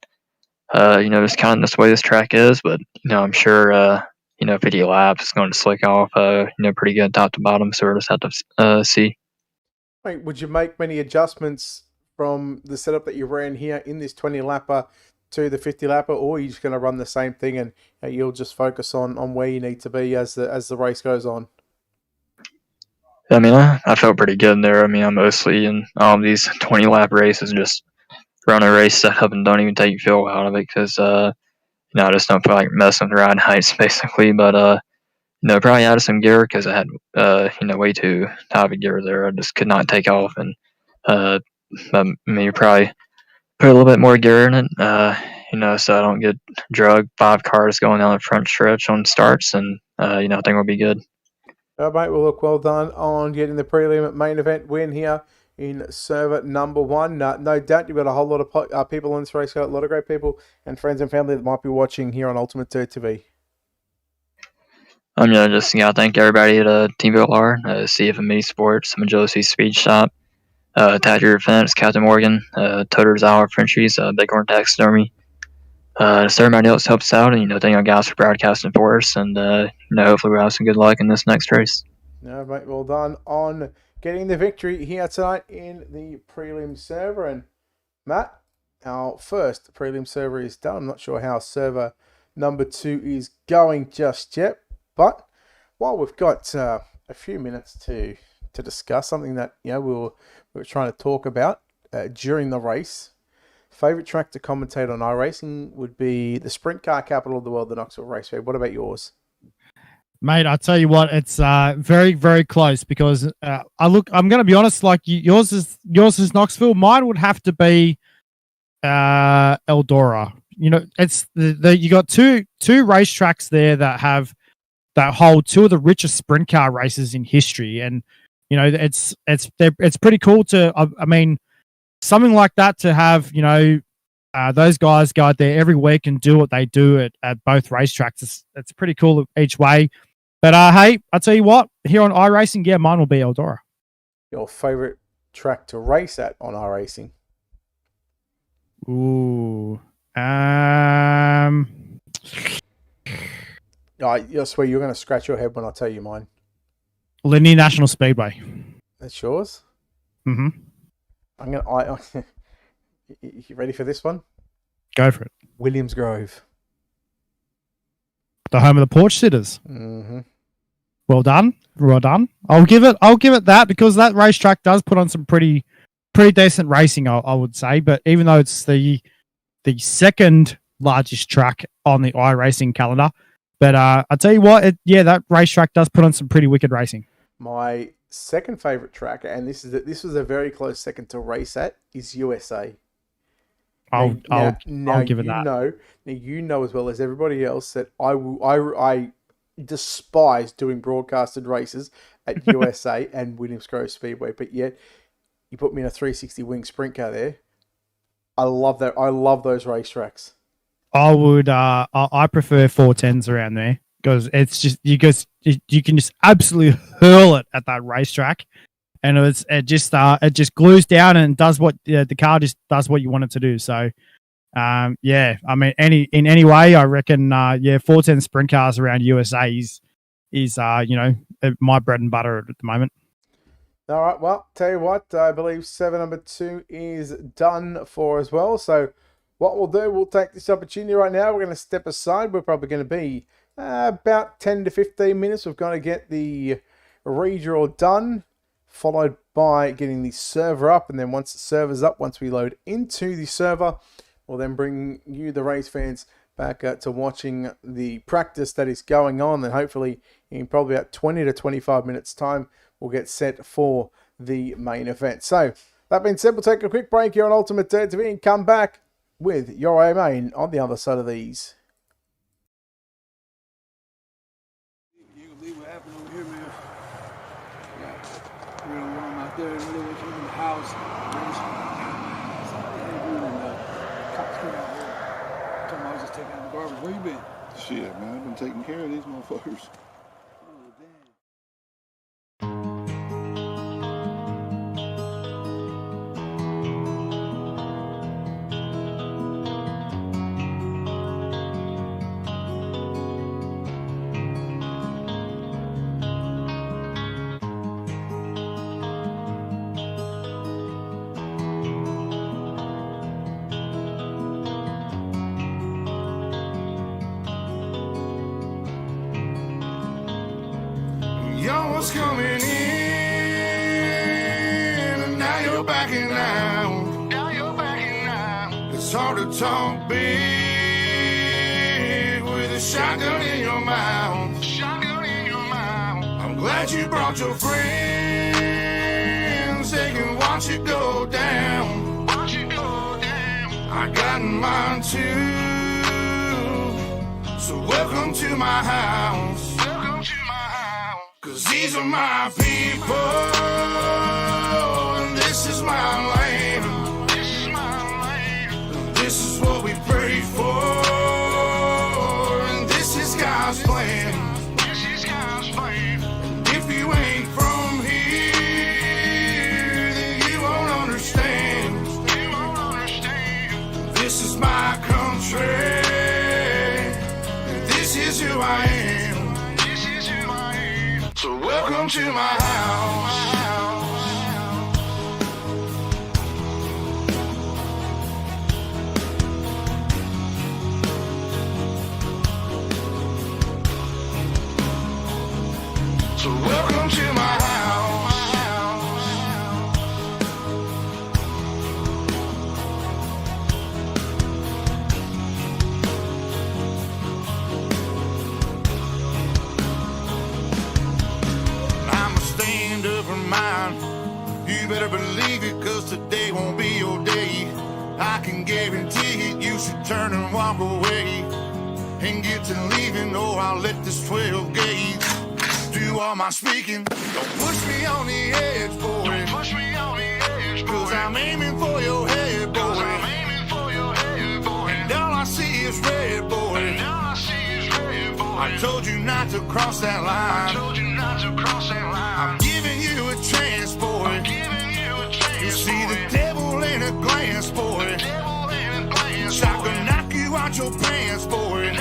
it's kind of just the way this track is, but, I'm sure, 50 laps, it's going to slick off, pretty good top to bottom, so we'll just have to see. Would you make many adjustments from the setup that you ran here in this 20 lapper to the 50 lapper, or are you just going to run the same thing and you'll just focus on where you need to be as the race goes on? I mean, I felt pretty good there. I mean, I'm mostly in all these 20 lap races just run a race setup and don't even take fuel out of it because I just don't feel like messing with ride heights basically. But probably added some gear because I had way too high of a gear there. I just could not take off, and maybe probably put a little bit more gear in it, so I don't get drugged 5 cars going down the front stretch on starts, and I think we'll be good. All right, mate. Well, look, well done on getting the prelim main event win here in server number 1. No doubt you've got a whole lot of people in this race, got a lot of great people and friends and family that might be watching here on UltimateDirtTV. Just thank everybody at Team VLR, CFME Sports, Magility Speed Shop, Thatcher Defense, Captain Morgan, Toters Hour Frenchies, Bighorn Taxidermy. Just everybody else helps out, and thank you guys for broadcasting for us, and hopefully we'll have some good luck in this next race. All right, well done on getting the victory here tonight in the prelim server. And Matt, our first prelim server is done. I'm not sure how server number 2 is going just yet, but while we've got a few minutes to discuss something that we were trying to talk about during the race. Favorite track to commentate on iRacing would be the sprint car capital of the world, the Knoxville Raceway. What about yours? Mate, I tell you what, it's very, very close because I'm going to be honest. Like yours is Knoxville. Mine would have to be Eldora. It's you got two racetracks there that hold 2 of the richest sprint car races in history, and it's pretty cool to. I mean, something like that to have those guys go out there every week and do what they do at both racetracks. It's pretty cool each way. But hey, I'll tell you what, here on iRacing, yeah, mine will be Eldora. Your favorite track to race at on iRacing? Ooh. I swear you're going to scratch your head when I tell you mine. Linear National Speedway. That's yours? Mm-hmm. You ready for this one? Go for it. Williams Grove. The home of the porch sitters. Mm-hmm. Well done. Well done. I'll give it that because that racetrack does put on some pretty decent racing, I would say. But even though it's the second largest track on the iRacing calendar, but I tell you what, that racetrack does put on some pretty wicked racing. My second favorite track, and this was a very close second to race at, is USA. I'll give it that. Now you know as well as everybody else that I despise doing broadcasted races at USA and Williams Grove Speedway, but yet you put me in a 360 wing sprint car there. I love that. I love those racetracks. I prefer 410s around there because it's just you can just absolutely hurl it at that racetrack, and it just glues down and does what the car just does what you want it to do. So, I mean, in any way, I reckon 410 sprint cars around USA is my bread and butter at the moment. All right, well, tell you what, I believe server number 2 is done for as well. So what we'll do, we'll take this opportunity right now. We're going to step aside. We're probably going to be about 10 to 15 minutes. We've got to get the redraw done, followed by getting the server up. And then once the server's up, once we load into the server, we'll then bring you, the race fans, back to watching the practice that is going on. And hopefully in probably about 20 to 25 minutes time, we'll get set for the main event. So that being said, we'll take a quick break here on UltimateDirtTV and come back with your main on the other side of these. You can believe what happened over here, man. Yeah, real warm out there. Really wish you in the house. Cops came out here. Told me I was just taking out the garbage. Where you been? Shit, man, I've been taking care of these motherfuckers. Oh, damn. was coming in, and now you're backing out. It's hard to talk big with a shotgun in your mouth. I'm glad you brought your friends. They can watch it go down. I got mine too. So welcome to my house. 'Cause these are my people, and this is my land. This is what we pray for, and this is God's plan. And if you ain't from here, then you won't understand. This is my country, and this is who I am. So welcome to my house. So welcome to my house. I'ma stand up for mine. You better believe it, 'cause today won't be your day. I can guarantee it, you should turn and walk away and get to leaving, or I'll let this 12 gauge do all my speaking. Don't push me on the edge, boy. 'Cause I'm aiming for your head, boy. And all I see is red, boy. I told you not to cross that line. I'm giving you a chance, boy. You see the devil in a glance, boy. So I can knock you out your pants, boy.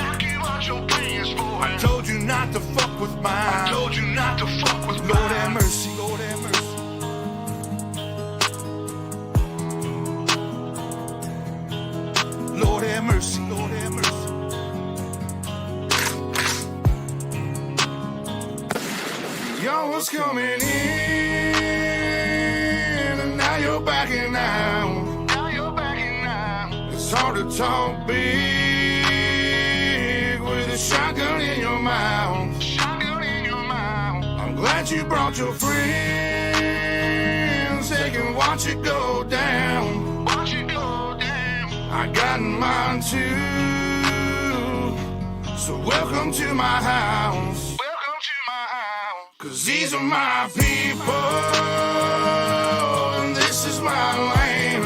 I told you not to fuck with mine. Lord have mercy. Lord have mercy. Y'all was coming in, and now you're backing out. It's hard to talk big with a shotgun in your mouth. I'm glad you brought your friends. They can watch it go down. I got mine too. So welcome to my house. 'Cause these are my people, and this is my land.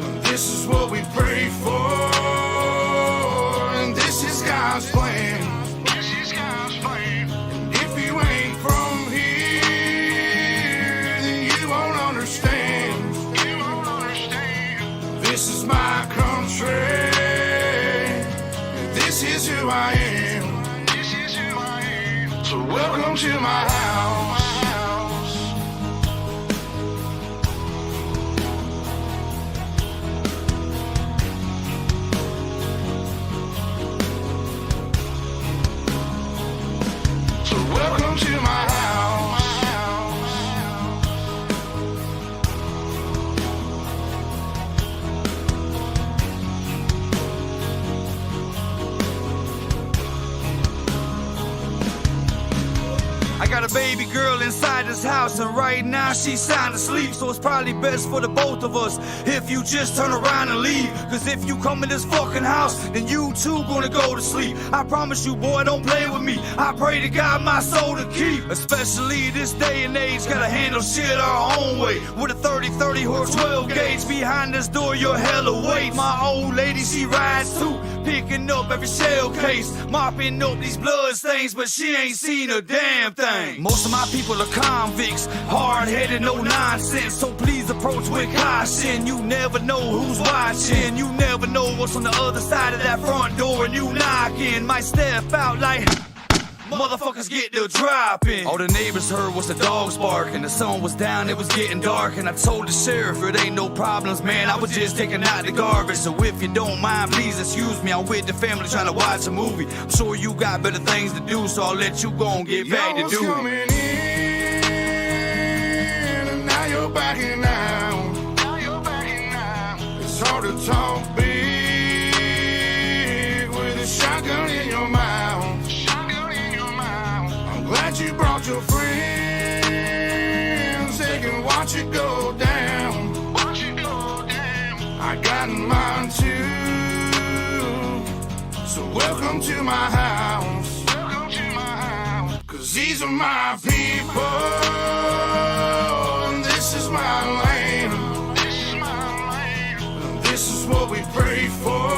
And this is what we pray for, and this is God's plan. And if you ain't from here, then you won't understand. This is my country, and this is who I am. So welcome to my house. So welcome to my house. I got a baby girl inside this house, and right now she's sound asleep. So it's probably best for the both of us if you just turn around and leave. Cause if you come in this fucking house, then you too gonna go to sleep. I promise you, boy, don't play with me. I pray to God my soul to keep. Especially this day and age, gotta handle shit our own way. With a 30-30 or 12 gauge behind this door, you're hella weight. My old lady, she rides too, picking up every shell case, mopping up these blood stains, but she ain't seen a damn thing. Most of my people are convicts, hard-headed, no nonsense. So please approach with caution. You never know who's watching. You never know what's on the other side of that front door. And you knocking, might step out like motherfuckers get the dropping. All the neighbors heard was the dogs barking. The sun was down, it was getting dark. And I told the sheriff, it ain't no problems, man. I was just taking out the garbage. So if you don't mind, please excuse me. I'm with the family trying to watch a movie. I'm sure you got better things to do, so I'll let you go and get back to doing coming in, and now you're backing out. It's hard to talk big with a shotgun in your mouth. I'm glad you brought your friends. They can watch it go down. I got mine too. So welcome to my house. Cause these are my people, and this is my land. And this is what we pray for,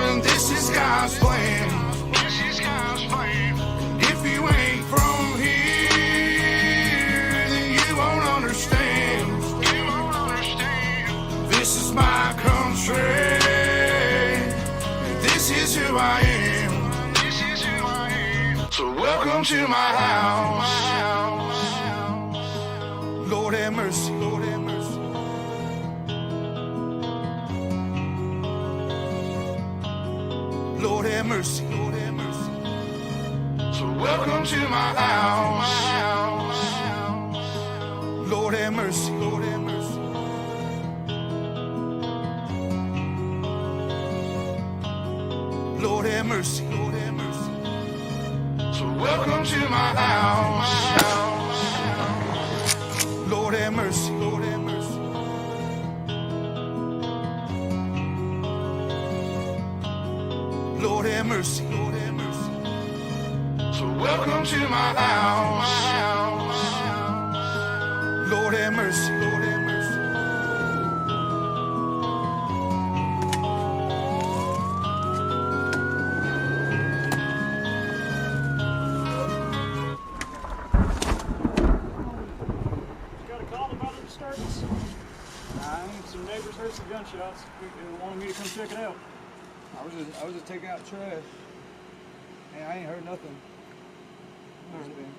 and this is God's plan. And if you ain't from here, then you won't understand. This is my country, and this is who I am. So welcome to my house. Lord have mercy, Lord have mercy. Lord have mercy, Lord have mercy. So welcome to my house. Lord have mercy, Lord have mercy. Lord have mercy, Lord have mercy. So welcome to my house. Lord have mercy, Lord have mercy. Lord have mercy, Lord have mercy. So welcome to my house. Lord have mercy, Lord have mercy. Some neighbors heard some gunshots. They wanted me to come check it out. I was just taking out trash. And I ain't heard nothing.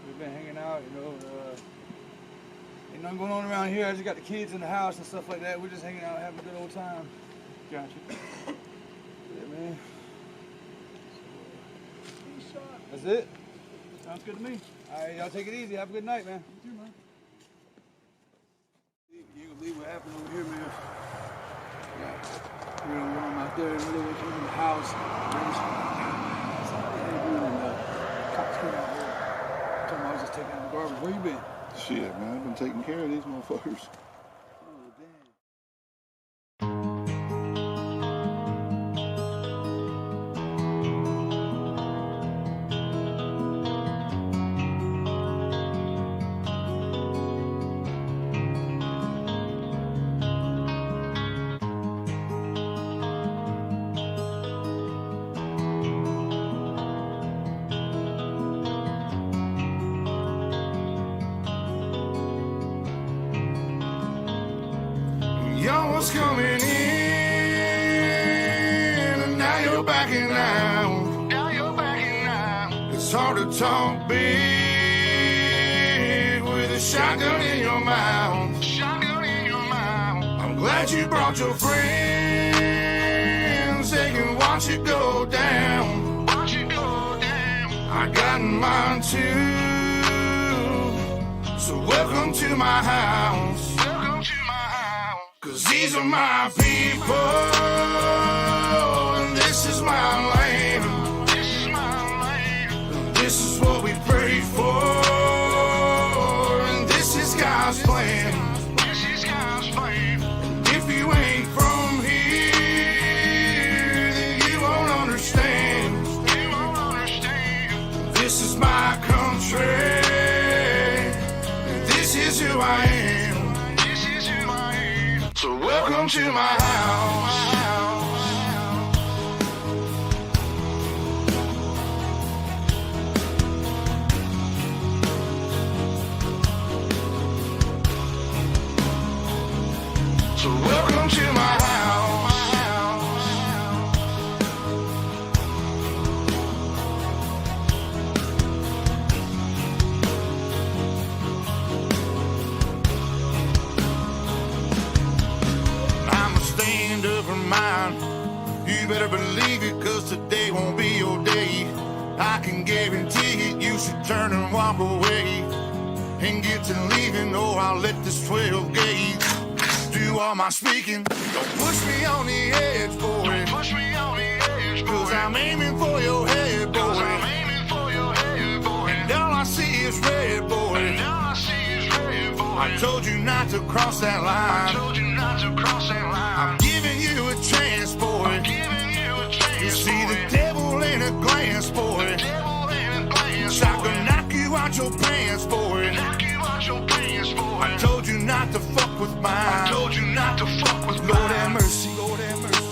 We've been hanging out, you know. Ain't nothing going on around here. I just got the kids in the house and stuff like that. We're just hanging out, having a good old time. Gotcha. Yeah, man. That's it. Sounds good to me. All right, y'all take it easy. Have a good night, man. You too, man. You ain't gonna believe what happened over here, man. You know, I'm out there in the middle of the house. Cops came out here. Told me I was just taking out the garbage. Where you been? Shit, man, I've been taking care of these motherfuckers. Oh, damn. Y'all was coming in, and now you're backing out. It's hard to talk big with a shotgun in your mouth. I'm glad you brought your friends. They can watch it go down. I got mine too. So welcome to my house. Cause these are my people, and this is my land. And this is what we pray for, and this is God's plan. And if you ain't from here, then you won't understand. This is my country, and this is who I am. So welcome to my house. So welcome to my house. You better believe it, cause today won't be your day. I can guarantee it, you should turn and walk away and get to leaving, or I'll let this 12 gauge do all my speaking. Don't push me on the edge, boy. Don't push me on the edge, boy. Cause I'm aiming for your head, boy. Cause I'm aiming for your head, boy. And all I see is red, boy. And all I see is red, boy. I told you not to cross that line. I told you not to cross that line. I'm giving you a chance, boy. I'm giving you a chance, you see boy. The devil in a glance, boy. The devil in a glance, I can knock you out your pants, boy. Knock you out your pants, boy. I told you not to fuck with mine. I told you not to fuck with mine. Lord have mercy, Lord have mercy.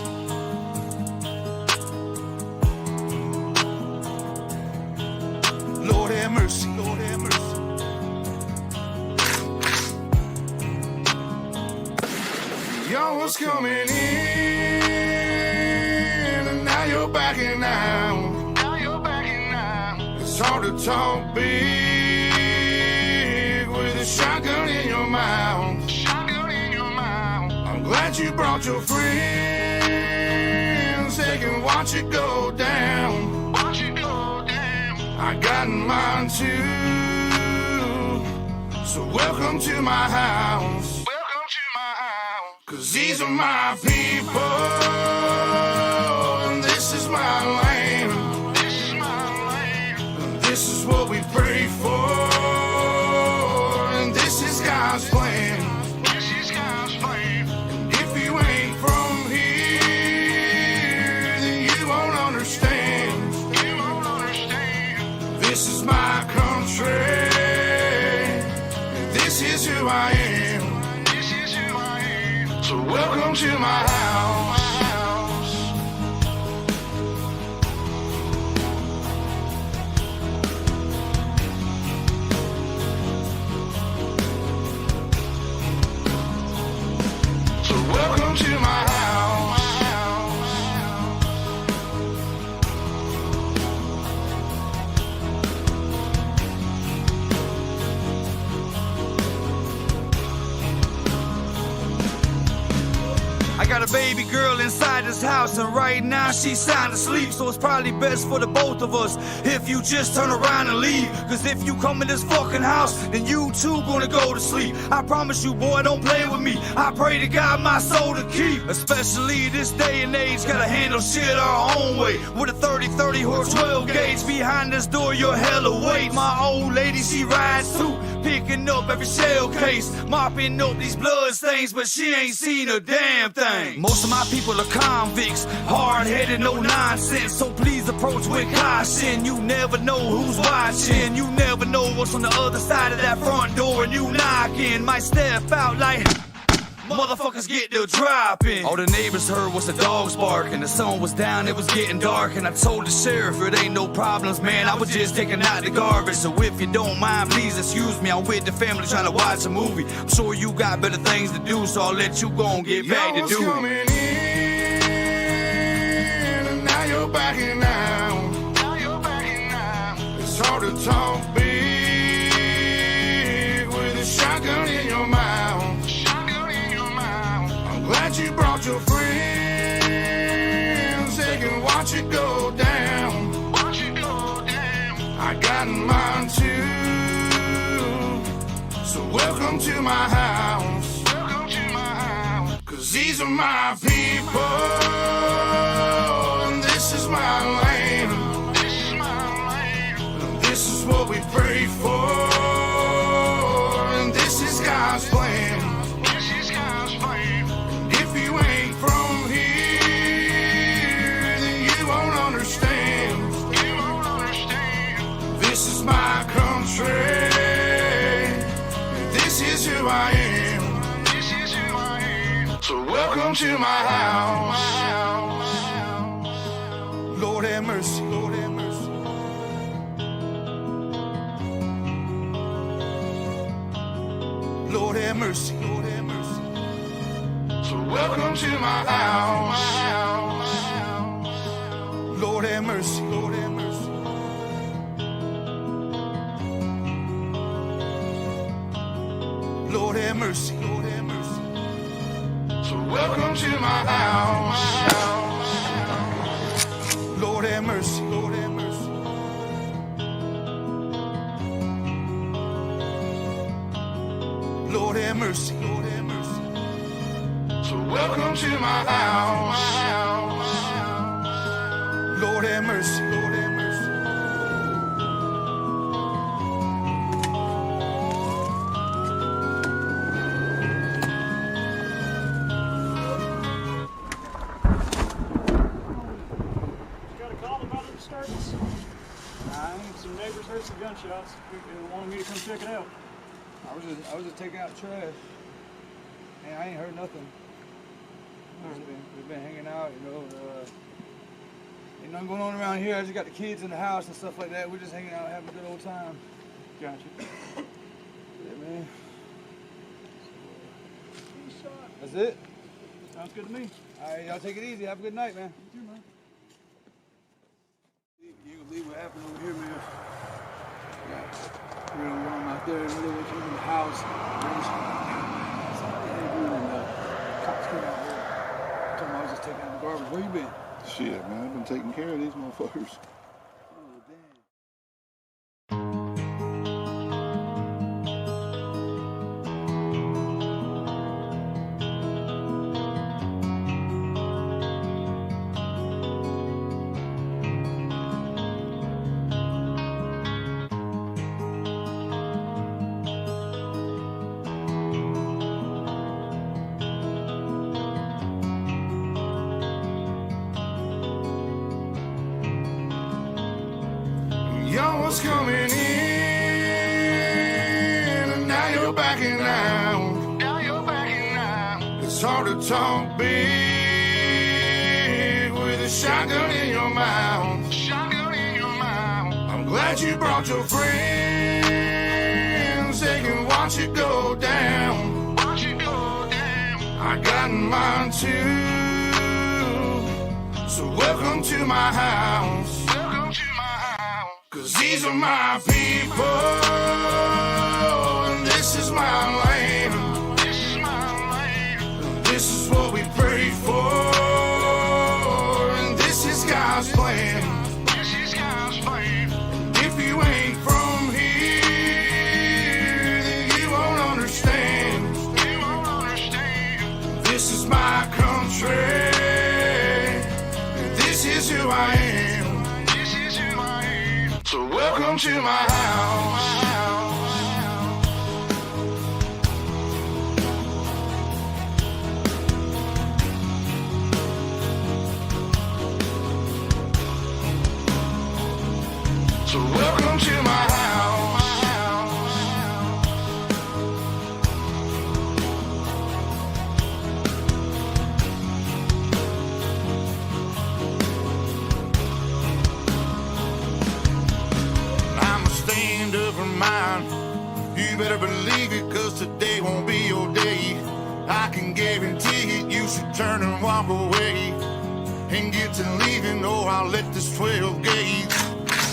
Lord have mercy, Lord have mercy. Y'all was coming in, and now you're backing out. Now you're backing out. It's hard to talk big with a shotgun in your mouth. Shotgun in your mouth. I'm glad you brought your friends. They can watch it go down. Watch it go down. I got mine too. So welcome to my house. Cause these are my people, and this is my land. This is my land. And this is what we pray for, and this is God's plan. This is God's plan. And if you ain't from here, then you won't understand. You won't understand. This is my country, and this is who I am. So welcome to my house. So welcome to my house. I got a baby girl inside this house, and right now she's sound asleep. So it's probably best for the both of us if you just turn around and leave. Cause if you come in this fucking house, then you too gonna go to sleep. I promise you, boy, don't play with me. I pray to God my soul to keep. Especially this day and age, gotta handle shit our own way. With a 30-30 or 12 gauge behind this door, you're hella weight. My old lady, she rides too, picking up every shell case, mopping up these blood stains, but she ain't seen a damn thing. Most of my people are convicts, hard-headed, no nonsense. So please approach with caution. You never know who's watching. You never know what's on the other side of that front door. And you knocking, might step out like motherfuckers get their dropping. All the neighbors heard was the dogs barking. The sun was down, it was getting dark, and I told the sheriff it ain't no problems, man. I was just taking out the garbage. So if you don't mind, please excuse me. I'm with the family trying to watch a movie. I'm sure you got better things to do, so I'll let you go and get back to do coming it. In, and now you're backing out. Now you're backing out. It's hard to talk big with a shotgun in your mouth. Glad you brought your friends. They can watch it go down. Watch it go down. I got mine too. So welcome to my house. Welcome to my house. Cause these are my people, and this is my land. This is my land. And this is what we pray for, and this is God's plan. From here, then you won't understand. You won't understand. This is my country. This is who I am. This is who I am. So welcome to my house. Lord have mercy. Lord have mercy. Lord have mercy. Lord have mercy. So welcome to my house. Lord have mercy, Lord have mercy. Lord have mercy, Lord have mercy. So welcome to my house. Lord have mercy. So welcome to my house. Lord have mercy. Lord have mercy. Got a call about a disturbance. Some neighbors heard some gunshots. They wanted me to come check it out. I was just taking out trash. And I ain't heard nothing. We've been hanging out, you know. Ain't nothing going on around here. I just got the kids in the house and stuff like that. We're just hanging out, having a good old time. Gotcha. Yeah, man. That's it. Sounds good to me. All right, y'all take it easy. Have a good night, man. You too, man. You can believe what happened over here, man. Got real warm out there. Another one came in the house. Cops came out here. I told them I was just taking out the garbage. Where you been? Shit, man, I've been taking care of these motherfuckers. Oh, damn. Y'all was coming in, and now you're backing out. Now you're backing out. It's hard to talk big with a shotgun in your mouth. Shotgun in your mouth. I'm glad you brought your friends. They can watch it go down. Watch it go down. I got mine too. So welcome to my house. Welcome to my house. 'Cause these are my people, and this is my land. This is my land. This is what we pray for, and this is God's plan. This is God's plan. And if you ain't from here, then you won't understand. You won't understand. This is my country, and this is who I am. So welcome to my house. So welcome to my house. Stand up for mine. You better believe it, 'cause today won't be your day. I can guarantee it, you should turn and walk away and get to leaving, or I'll let this 12 gauge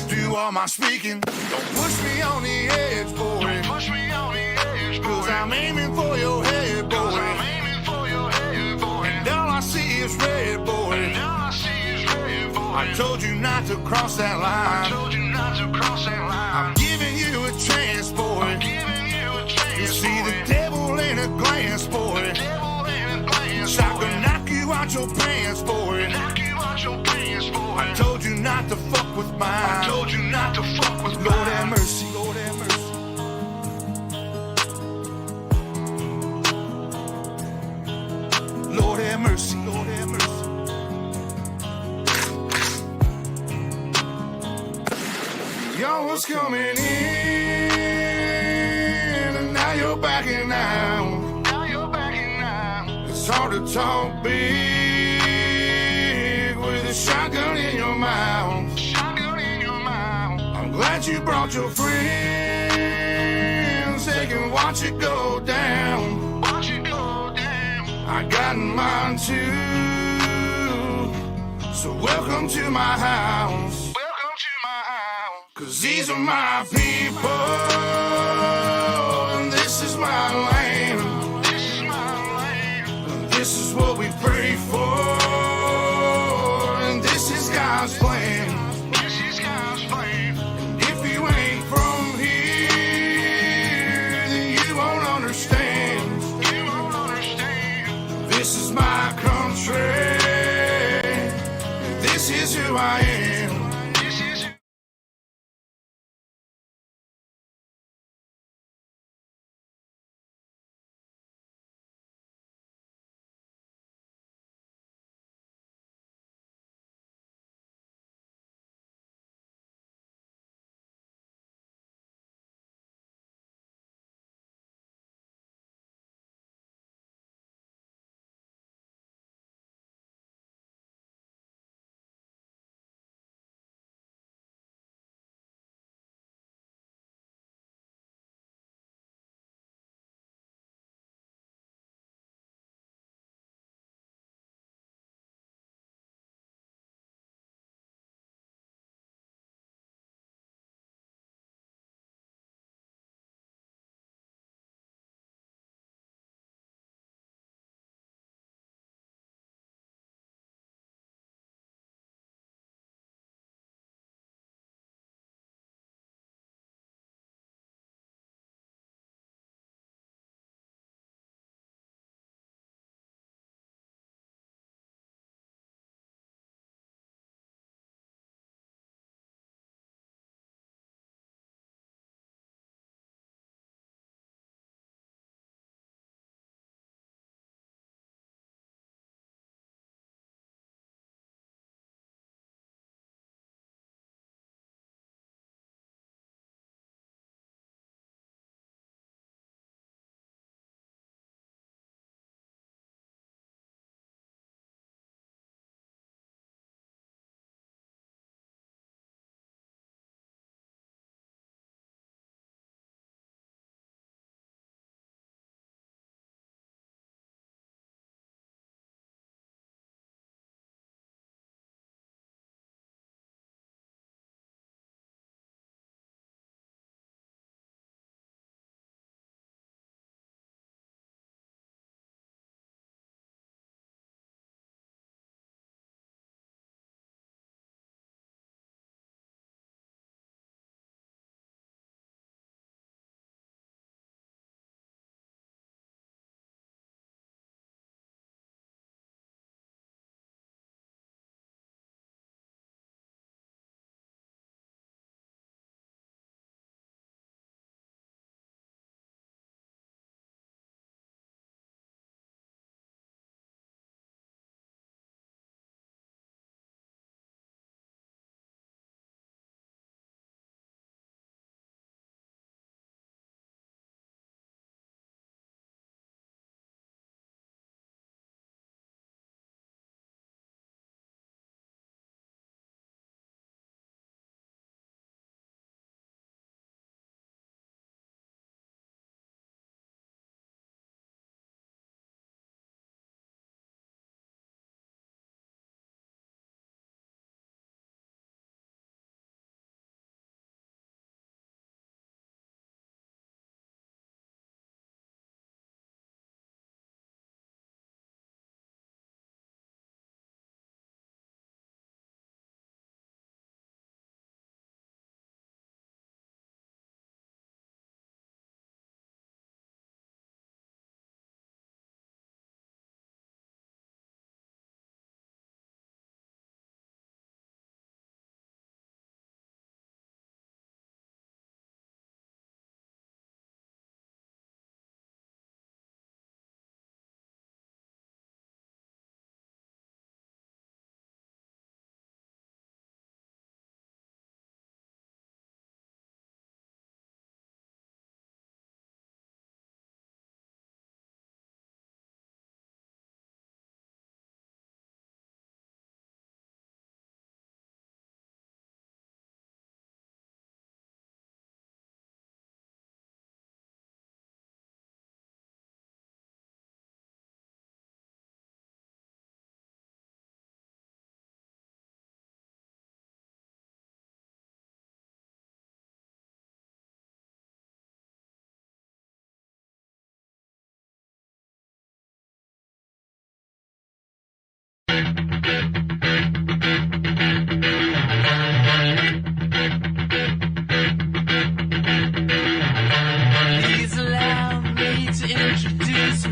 do all my speaking. Don't push me on the edge, boy. Don't push me on the edge, boy. 'Cause I'm aiming for your head, boy. 'Cause I'm aiming for your head, boy. And all I see is red, boy. And all I see is red, boy. I told you not to cross that line. I told you not to cross that line. I'm giving you a chance, boy. I'm giving you a chance. You see the devil in a glance, boy. The devil in a glance, boy. I can knock you out your pants, boy. Knock you out your pants, boy. I told you not to fuck with mine. I told you not to fuck with mine. Lord have mercy. Lord have mercy. Lord have mercy. Lord have mercy. Y'all was coming in, and now you're backing out. Now you're backing out. It's hard to talk big with a shotgun in your mouth. Shotgun in your mouth. I'm glad you brought your friends. They can watch it go down. Watch it go down. I got mine too. So welcome to my house. 'Cause these are my people, and this is my land. This is my land. And this is what we pray for, and this is God's plan. This is God's plan. And if you ain't from here, then you won't understand. who I am.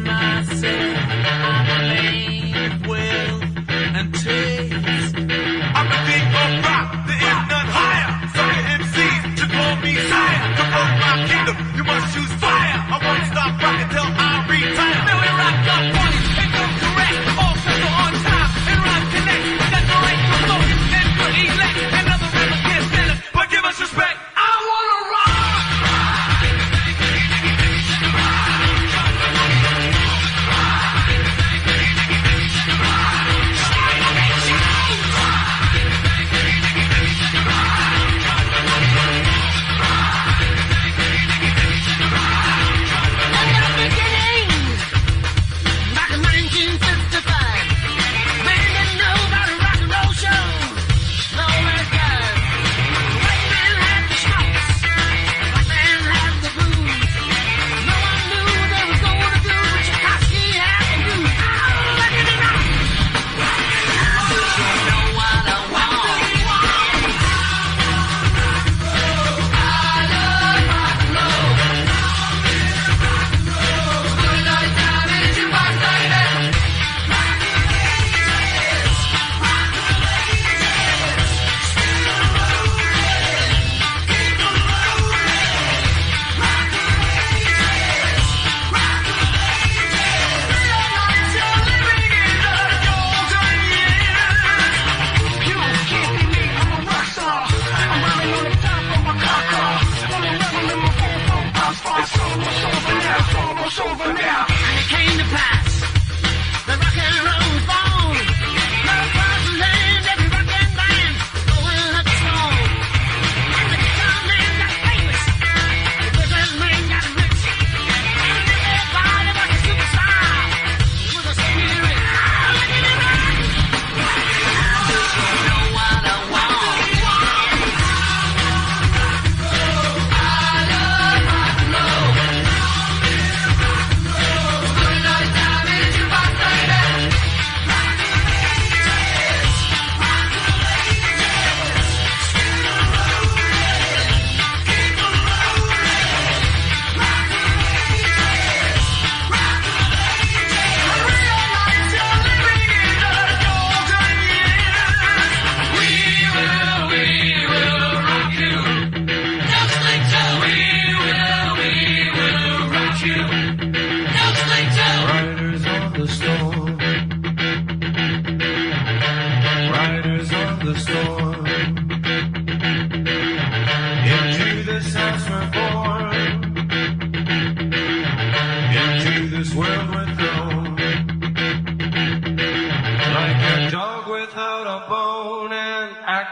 myself. I'm a man with and taste. I'm a big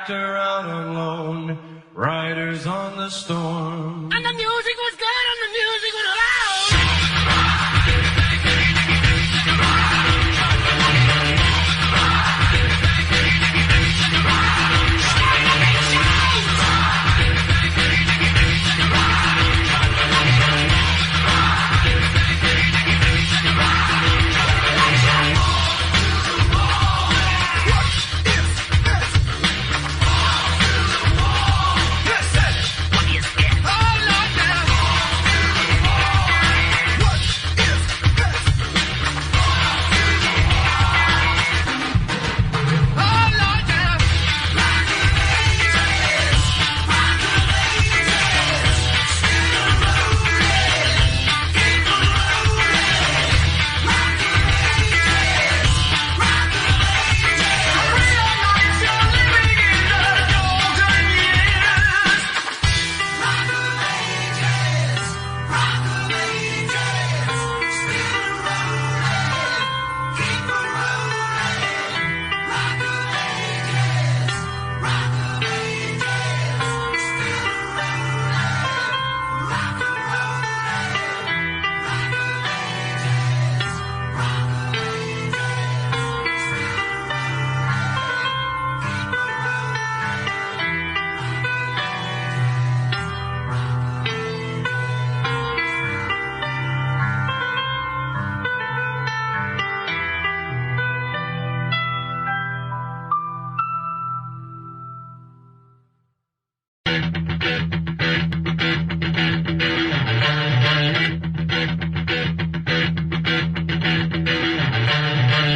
tractor out alone, riders on the storm. And the music was good and the music was loud.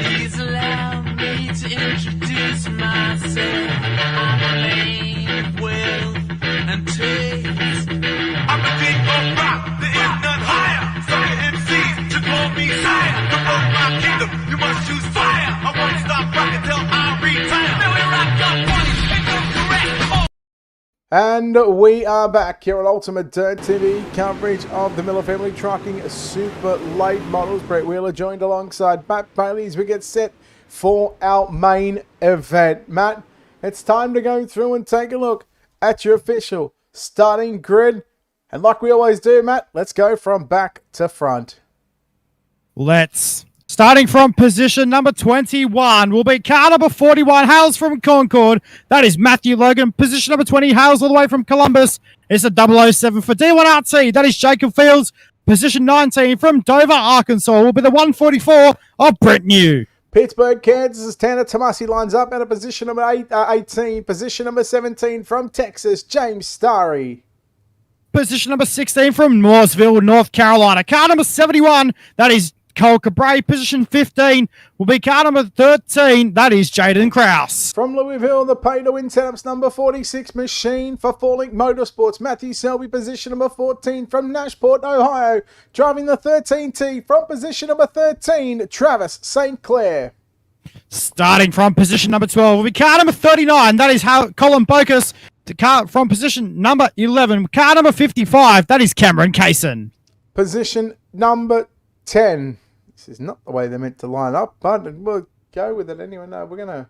Please allow me to introduce myself. I'm a man of wealth and taste. I'm the king of rock, there is none higher. Some MCs should call me sire. To promote my kingdom, you must choose fire. I won't stop rocking till I retire. Now we rock your bodies and go correct. And we are back here on Ultimate Dirt TV, coverage of the Miller Family Trucking Super Late Models. Brett Wheeler joined alongside Matt Bailey as we get set for our main event. Matt, it's time to go through and take a look at your official starting grid. And like we always do, Matt, let's go from back to front. Let's. Starting from position number 21 will be car number 41, hails from Concord. That is Matthew Logan. Position number 20, hails all the way from Columbus. It's a 007 for D1RT. That is Jacob Fields. Position 19 from Dover, Arkansas will be the 144 of Brent New. Pittsburgh, Kansas, Tanner Tomasi lines up at a position number 18. Position number 17 from Texas, James Starry. Position number 16 from Mooresville, North Carolina. Car number 71, that is Cole Cabray. Position 15 will be car number 13. That is Jaden Krause. From Louisville, the pay to win setups number 46 machine for Falling Motorsports. Matthew Selby, position number 14 from Nashport, Ohio. Driving the 13T from position number 13, Travis St. Clair. Starting from position number 12 will be car number 39. That is Colin Bocus. From position number 11, car number 55. That is Cameron Kaysen. Position number 10. This is not the way they're meant to line up, but we'll go with it anyway. No,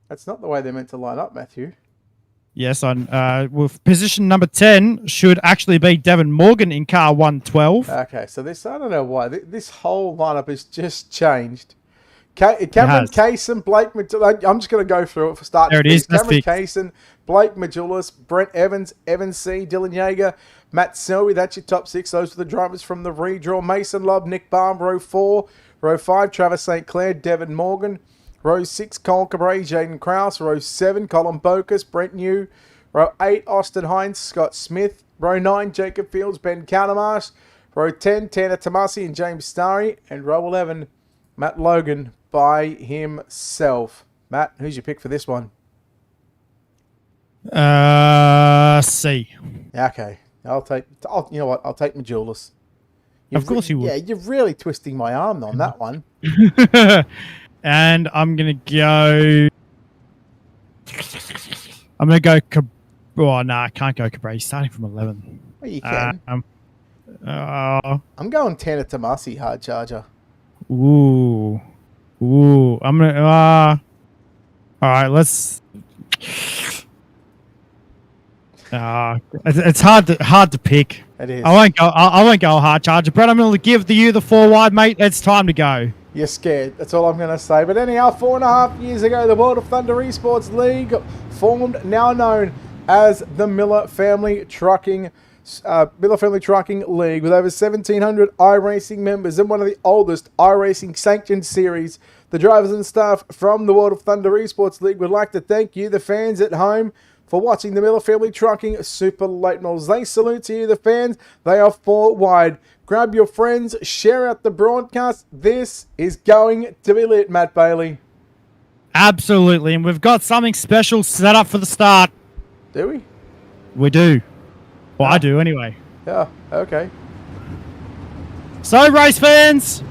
that's not the way they're meant to line up, Matthew. Yes, with position number 10 should actually be Devin Morgan in car 112. Okay, so this, I don't know why. This whole lineup has just changed. Cameron Kaysen, Blake Majulis. I'm just going to go through it for start. There it is. Cameron Kaysen, Blake Majulis, Brent Evans, Evan C, Dylan Yeager, Matt Selby. That's your top 6. Those are the drivers from the redraw. Mason Love, Nick Baum, row 4. Row 5, Travis St. Clair, Devin Morgan. Row 6, Cole Cabray, Jaden Krause. Row 7, Colin Bocus, Brent New. Row 8, Austin Hines, Scott Smith. Row 9, Jacob Fields, Ben Countermarsh. Row 10, Tanner Tomasi and James Starry. And row 11, Matt Logan by himself. Matt, who's your pick for this one? C. Okay. You know what? I'll take Majulis. Of course you would. Yeah, you're really twisting my arm on that one. And I'm going to go... Oh, no, I can't go Cabray. He's starting from 11. Well, you can. I'm going Tanner Tomasi, hard charger. Ooh, I'm gonna. All right, let's. It's hard to pick. It is. I won't go hard charger, Brett. I'm going to give you the 4 wide, mate. It's time to go. You're scared. That's all I'm going to say. But anyhow, 4.5 years ago, the World of Thunder Esports League formed, now known as the Miller Family Trucking League, with over 1,700 iRacing members and one of the oldest iRacing sanctioned series. The drivers and staff from the World of Thunder Esports League would like to thank you, the fans at home, for watching the Miller Family Trucking Super Late Models. They salute to you, the fans. They are 4 wide. Grab your friends, share out the broadcast. This is going to be lit, Matt Bailey. Absolutely, and we've got something special set up for the start. Do we? We do. Well, I do anyway. Yeah, okay. So, race fans,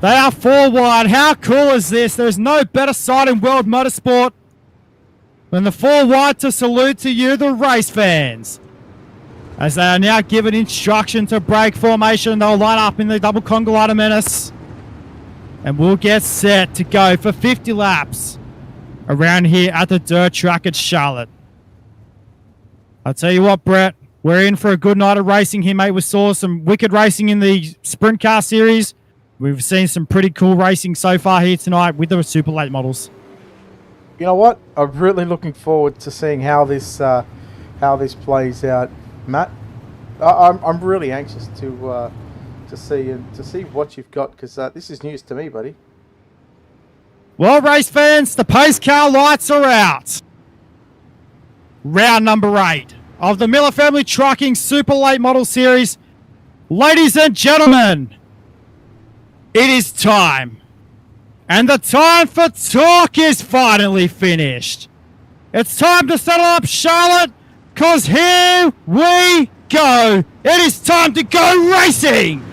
they are 4 wide. How cool is this? There's no better sight in world motorsport than the 4 wide to salute to you, the race fans. As they are now given instruction to break formation, they'll line up in the double Congolata Menace. And we'll get set to go for 50 laps around here at the dirt track at Charlotte. I'll tell you what, Brett, we're in for a good night of racing here, mate. We saw some wicked racing in the Sprint Car Series. We've seen some pretty cool racing so far here tonight with the super late models. You know what? I'm really looking forward to seeing how this plays out, Matt. I'm really anxious to see what you've got, because this is news to me, buddy. Well, race fans, the pace car lights are out. Round number 8 of the Miller Family Trucking Super Late Model Series. Ladies and gentlemen, it is time. And the time for talk is finally finished. It's time to settle up Charlotte, because here we go. It is time to go racing.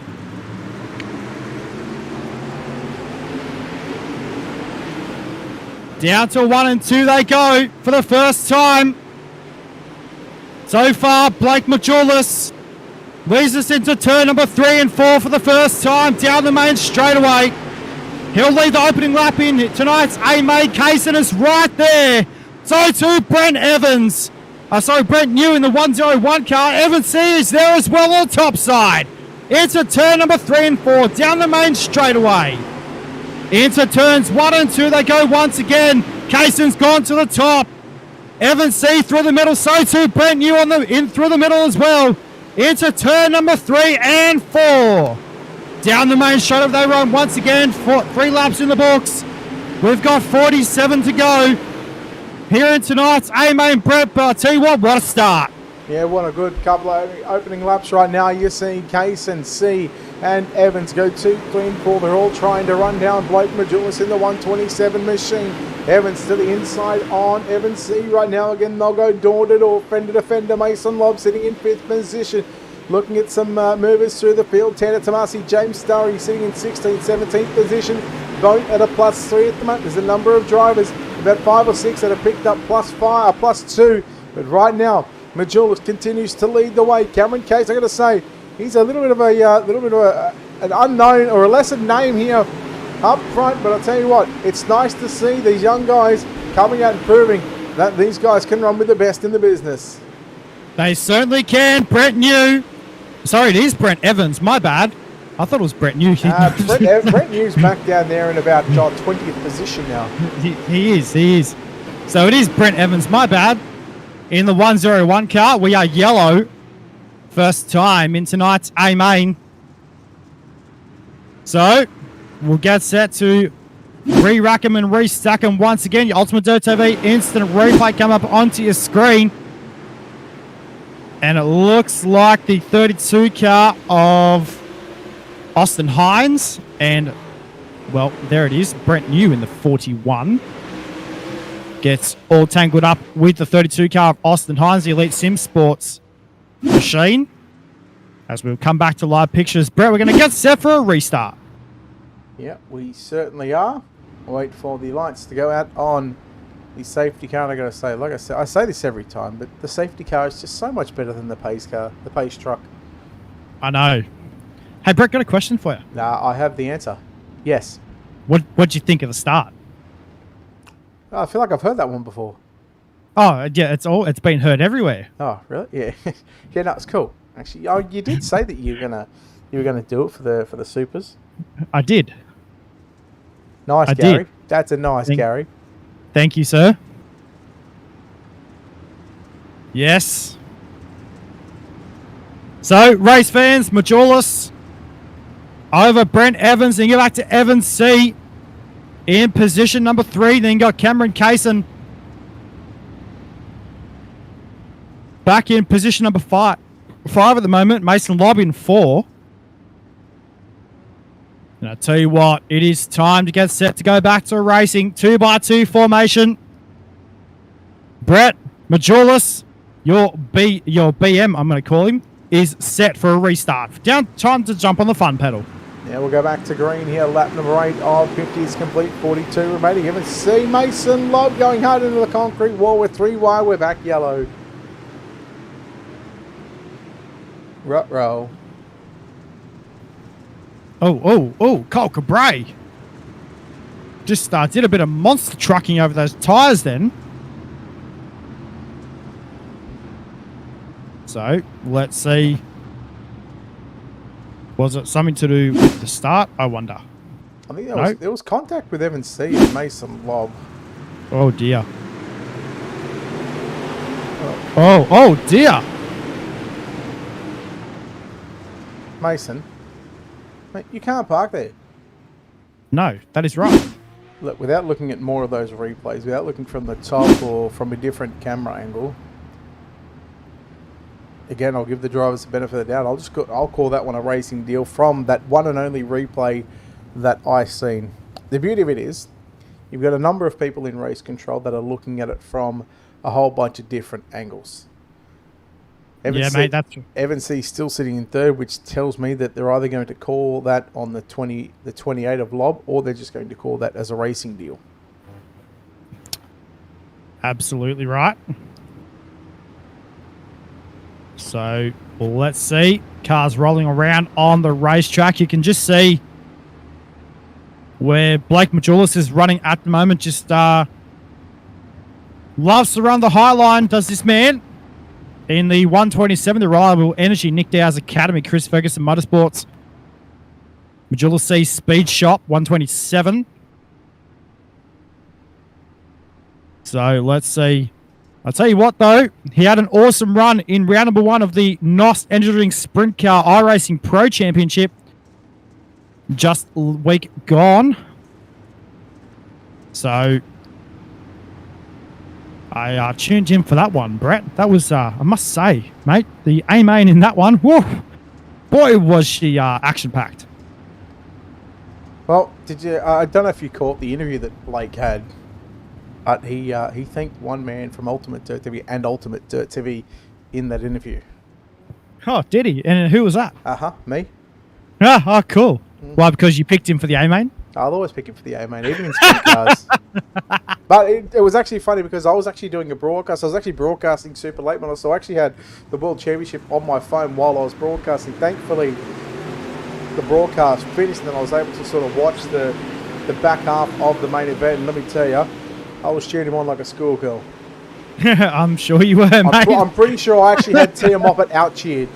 Down to 1 and 2 they go for the first time. So far, Blake Majulis leads us into turn number 3 and 4 for the first time down the main straightaway. He'll lead the opening lap in tonight's A-Main case, and is right there. So too Brent New in the 101 car. Evans C is there as well on the top side. Into turn number 3 and 4 down the main straightaway. Into turns 1 and 2 they go once again. Cason's gone to the top. Evans C through the middle, so too Brent New in through the middle as well. Into turn number 3 and 4. Down the main straight they run once again. 3 laps in the books. We've got 47 to go here in tonight's A-Main, Brett, but I'll tell you what a start. Yeah, what a good couple of opening laps right now. You're seeing Case and C and Evans go 2, 3 and 4. They're all trying to run down Blake Majulis in the 127 machine. Evans to the inside on Evans C right now. Again, they'll go door to door, fender to fender. Mason Lobb sitting in 5th position. Looking at some movers through the field. Tanner Tomasi, James Starry sitting in 16th, 17th position. Boat at a +3 at the moment. There's a number of drivers, about 5 or 6 that have picked up +2. But right now, Majulis continues to lead the way. Cameron Case, I got to say, he's a little bit of an unknown or a lesser name here up front. But I'll tell you what, it's nice to see these young guys coming out and proving that these guys can run with the best in the business. They certainly can. Brent New. Sorry, it is Brent Evans. My bad. I thought it was Brent New. Brent New's back down there in about 20th position now. He is. So it is Brent Evans. My bad. In the 101 car, we are yellow. First time in tonight's A-Main. So we'll get set to re-rack them and restack them once again. Your UltimateDirtTV instant replay come up onto your screen. And it looks like the 32 car of Austin Hines. And, well, there it is. Brent New in the 41. Gets all tangled up with the 32 car of Austin Hines, the Elite Sim Sports machine. As we'll come back to live pictures. Brett, we're going to get set for a restart. Yeah, we certainly are. Wait for the lights to go out on the safety car. And I got to say, like I said, I say this every time, but the safety car is just so much better than the pace car, the pace truck. I know. Hey, Brett, got a question for you. Nah, I have the answer. Yes. What'd you think of the start? I feel like I've heard that one before. Oh, yeah, it's been heard everywhere. Oh, really? Yeah. Yeah, no, it's cool. Actually, oh, you did say that you were gonna do it for the supers. I did. Nice, I Gary. did. That's a nice Gary. Thank you, sir. Yes. So, race fans, Majulis over Brent Evans. Then you go back to Evans C in position number 3. Then you got Cameron Kaysen back in position number 5 at the moment. Mason Lobb in 4. And I tell you what, it is time to get set to go back to racing. 2x2 formation. Brett Majulis, your BM, I'm going to call him, is set for a restart. Time to jump on the fun pedal. Yeah, we'll go back to green here. Lap number 8 of 50 is complete. 42 remaining. Even see Mason Lobb going hard into the concrete wall with 3 wide. We're back yellow. Rut-roll. Oh, Cole Cabray. Just did a bit of monster trucking over those tyres then. So, let's see. Was it something to do with the start? I wonder. I think there was contact with Evan C and Mason Lobb. Oh, dear. Oh, dear. Mason, mate, you can't park there. No, that is right. Look, without looking at more of those replays, without looking from the top or from a different camera angle, again, I'll give the drivers the benefit of the doubt. I'll call that one a racing deal from that one and only replay that I seen. The beauty of it is, you've got a number of people in race control that are looking at it from a whole bunch of different angles. Mate, that's true. Evan C still sitting in 3rd, which tells me that they're either going to call that on the 28 of Lobb, or they're just going to call that as a racing deal. Absolutely right. So, let's see. Cars rolling around on the racetrack. You can just see where Blake Majulis is running at the moment. Just loves to run the high line, does this man. In the 127, the Reliable Energy, Nick Dow's Academy, Chris Ferguson Motorsports. Majulis C Speed Shop, 127. So, let's see. I'll tell you what, though. He had an awesome run in round number 1 of the NOS Engineering Sprint Car iRacing Pro Championship. Just a week gone. So, I tuned in for that one, Brett. That was, I must say, mate, the A-main in that one, whoa, boy, was she action-packed. Well, did you? I don't know if you caught the interview that Blake had. But he thanked one man from UltimateDirtTV and UltimateDirtTV in that interview. Oh, did he? And who was that? Me. Oh, cool. Why? Because you picked him for the A-main? I'll always pick him for the A-main, even in Sprintcars. But it was actually funny because I was actually doing a broadcast. I was actually broadcasting super late model, so I actually had the World Championship on my phone while I was broadcasting. Thankfully, the broadcast finished and then I was able to sort of watch the back half of the main event. And let me tell you, I was cheering him on like a schoolgirl. I'm sure you were, mate. I'm pretty sure I actually had Tia Moffat out-cheered.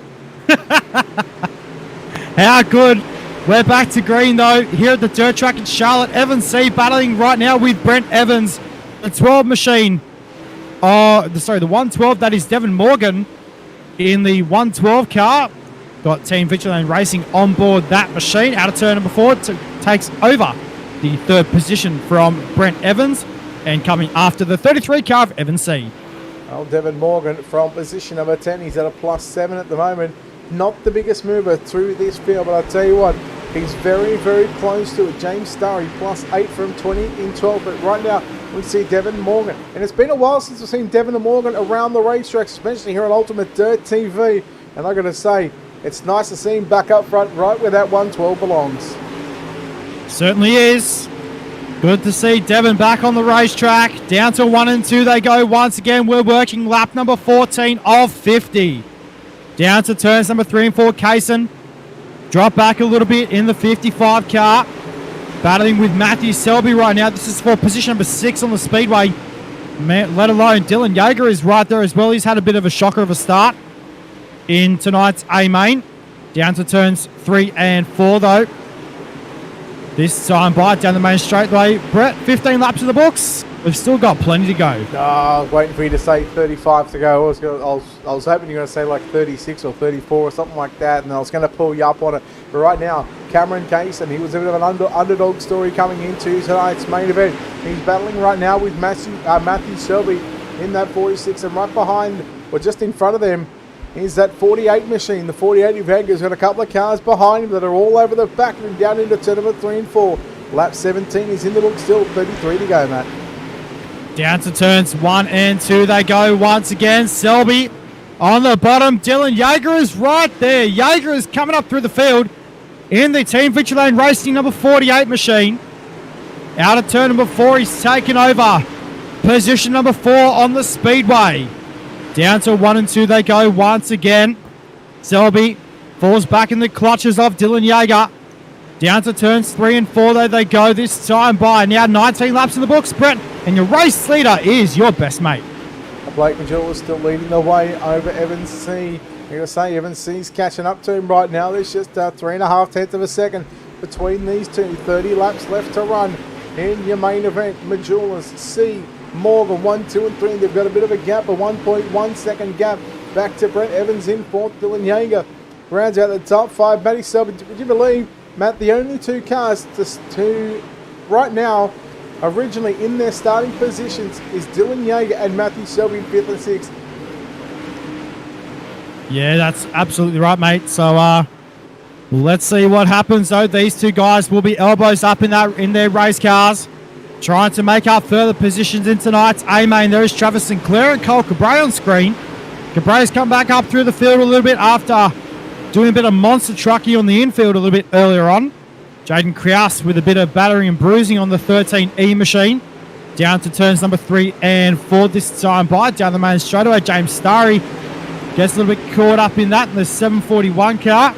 How good. We're back to green, though, here at the dirt track in Charlotte. Evans C battling right now with Brent Evans. The 12 machine. The 112, that is Devin Morgan in the 112 car. Got Team Vigilante Racing on board that machine. Out of turn number 4, takes over the 3rd position from Brent Evans. And coming after the 33 car of Evans C. Well, Devin Morgan from position number 10. He's at a +7 at the moment. Not the biggest mover through this field, but I'll tell you what, he's very, very close to it. James Starry +8 from 20 in 12. But right now, we see Devin Morgan. And it's been a while since we've seen Devin and Morgan around the racetracks, especially here on UltimateDirtTV. And I'm going to say, it's nice to see him back up front, right where that 112 belongs. Certainly is. Good to see Devin back on the racetrack. Down to 1 and 2 they go once again. We're working lap number 14 of 50. Down to turns number 3 and 4. Kaysen drop back a little bit in the 55 car. Battling with Matthew Selby right now. This is for position number 6 on the speedway. let alone Dylan Yeager is right there as well. He's had a bit of a shocker of a start in tonight's A main. Down to turns 3 and 4 though. This time by down the main straightaway. Brett, 15 laps in the books. We've still got plenty to go. I was waiting for you to say 35 to go. I was hoping you were going to say like 36 or 34 or something like that, and I was going to pull you up on it. But right now, Cameron Case, and he was a bit of an underdog story coming into tonight's main event. He's battling right now with Matthew Selby in that 46, and right behind, or just in front of them, is that 48 machine. The 48 Evanga's got a couple of cars behind him that are all over the back of him down into turn number 3 and 4. Lap 17 is in the book still, 33 to go, Matt. Down to turns 1 and 2 they go once again. Selby on the bottom. Dylan Yeager is right there. Yeager is coming up through the field in the Team Victory Lane Racing number 48 machine. Out of turn number 4, he's taken over position number 4 on the speedway. Down to 1 and 2 they go once again. Selby falls back in the clutches of Dylan Yeager. Down to turns 3 and 4 though they go this time by. Now 19 laps in the books, Brett. And your race leader is your best mate. Blake Majula is still leading the way over Evan C. I'm going to say Evan C's catching up to him right now. There's just 3.5 tenths of a second between these two. 30 laps left to run in your main event. Majula's C, Morgan 1, 2 and 3. They've got a bit of a gap, a 1.1 second gap. Back to Brett Evans in fourth. Dylan Yeager rounds out the top 5. Matty Selby, would you believe, Matt, the only two cars to right now originally in their starting positions is Dylan Yeager and Matthew Selby in 5th and 6th. Yeah, that's absolutely right, mate. So let's see what happens though. These two guys will be elbows up in their race cars, trying to make up further positions in tonight's A main. There is Travis Sinclair and Cole Cabray on screen. Cabray's come back up through the field a little bit after doing a bit of monster trucking on the infield a little bit earlier on. Jaden Kraus with a bit of battering and bruising on the 13E machine. Down to turns number 3 and 4 this time by. Down the main straightaway, James Starry gets a little bit caught up in that in the 741 car.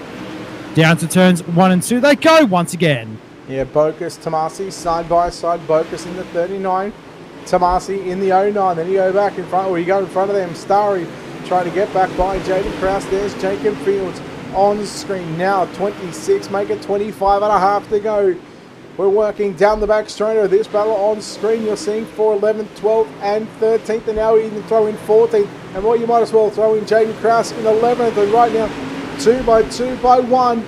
Down to turns 1 and 2 they go once again. Yeah, Bokus, Tomasi, side by side. Bokus in the 39. Tomasi in the 09. Then you go back in front, or you go in front of them. Starry trying to get back by Jaden Kraus. There's Jacob Fields on screen now. 26, make it 25 and a half to go. We're working down the back straight of this battle on screen. You're seeing 4, 11, 12 and 13th, and now we even throw in 14th. And well, you might as well throw in Jaden Kraus in 11th. And right now, 2 by 1.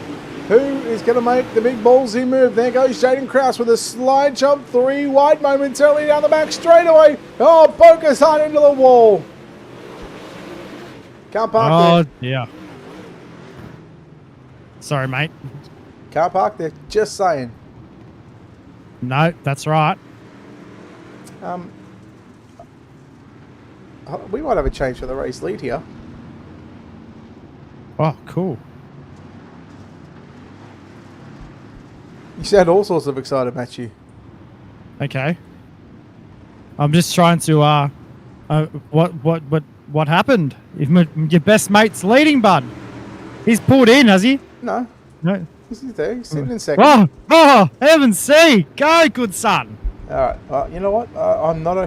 Who is going to make the big ballsy move? There goes Jaden Kraus with a slide jump 3 wide momentarily down the back straightaway. Oh, Bokus hard into the wall. Can't park there. Yeah. Sorry, mate. Can't park there. Just saying. No, that's right. We might have a change for the race lead here. Oh, cool. You sound all sorts of excited, Matthew. Okay. I'm just trying to what happened? If your best mate's leading, bud. He's pulled in, has he? No. No. He's there. He's sitting in second. Oh, heavens see. Go, good son. All right. You know what? I'm not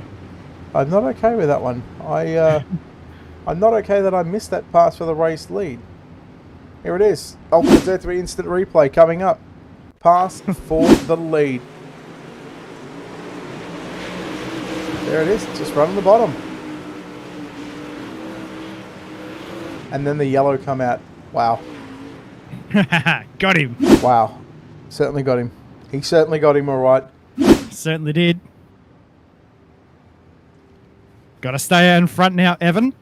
okay with that one. I'm not okay that I missed that pass for the race lead. Here it is. UltimateDirtTV instant replay coming up. Pass for the lead. There it is. Just right on the bottom. And then the yellow come out. Wow. Got him. Wow. Certainly got him. He certainly got him all right. Certainly did. Got to stay out in front now, Evan.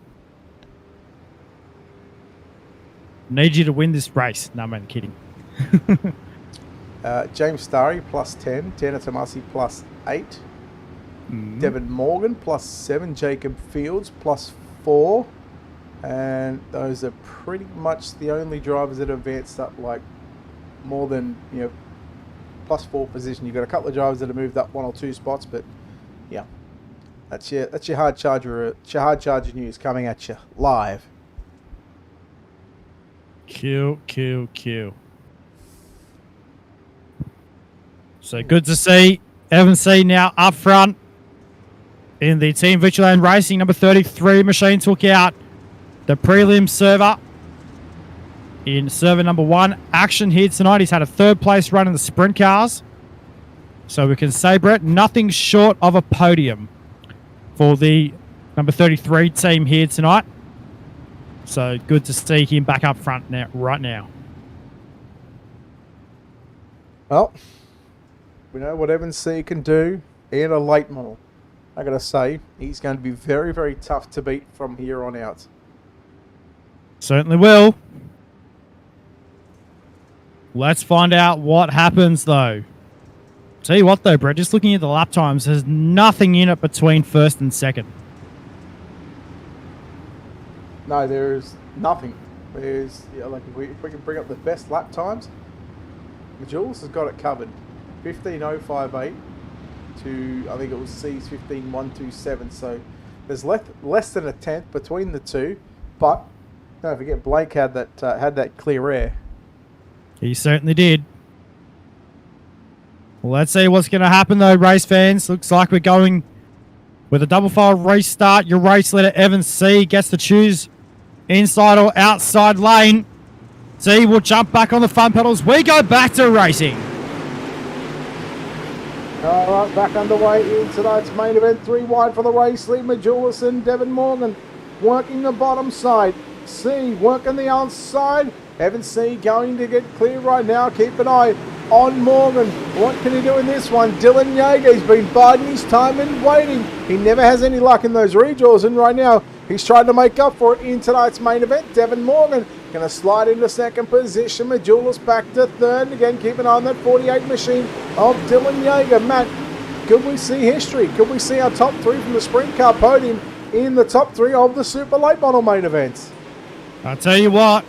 Need you to win this race. No, I'm only kidding. James Starry plus 10. Tana Tomasi plus 8. Devin Morgan plus 7. Jacob Fields plus 4. And those are pretty much the only drivers that advanced up like more than, plus 4 position. You've got a couple of drivers that have moved up 1 or 2 spots, but yeah, that's your hard charger news coming at you live. Q. So good to see Evan C now up front. in the Team Vigilant Racing number 33 machine took out the prelim server in server number 1. Action here tonight. He's had a 3rd place run in the sprint cars. So we can say, Brett, nothing short of a podium for the number 33 team here tonight. So good to see him back up front now, right now. Well, we know what Evans C can do in a late model. I gotta say, he's going to be very, very tough to beat from here on out. Certainly will. Let's find out what happens, though. Tell you what, though, Brett, just looking at the lap times, there's nothing in it between 1st and 2nd. No, there's nothing. There's, like if we can bring up the best lap times, Jules has got it covered. 15.058 to, I think it was C's 15.127. So there's less than a tenth between the two. But don't forget, Blake had that clear air. He certainly did. Well, let's see what's going to happen, though, race fans. Looks like we're going with a double file restart. Your race leader, Evans C, gets to choose inside or outside lane. C will jump back on the front pedals. We go back to racing. All right, back underway in tonight's main event. 3 wide for the race lead. Majulis and Devin Morgan working the bottom side. C working the outside. Evans C going to get clear right now. Keep an eye on Morgan. What can he do in this one? Dylan Yeager, he's been biding his time and waiting. He never has any luck in those redraws, and right now he's trying to make up for it in tonight's main event. Devin Morgan going to slide into 2nd position. Majulis back to 3rd. Again, keep an eye on that 48 machine of Dylan Yeager. Matt, could we see history? Could we see our top 3 from the sprint car podium in the top 3 of the super late model main events? I'll tell you what,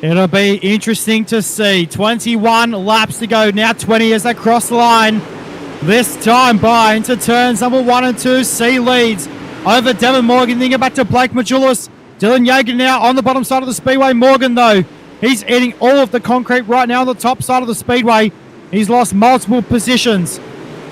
it'll be interesting to see. 21 laps to go, now 20 as they cross the line. This time by into turns number 1 and 2. C leads over Devin Morgan. Then get back to Blake Majulis. Dylan Yeager now on the bottom side of the speedway. Morgan, though, he's eating all of the concrete right now on the top side of the speedway. He's lost multiple positions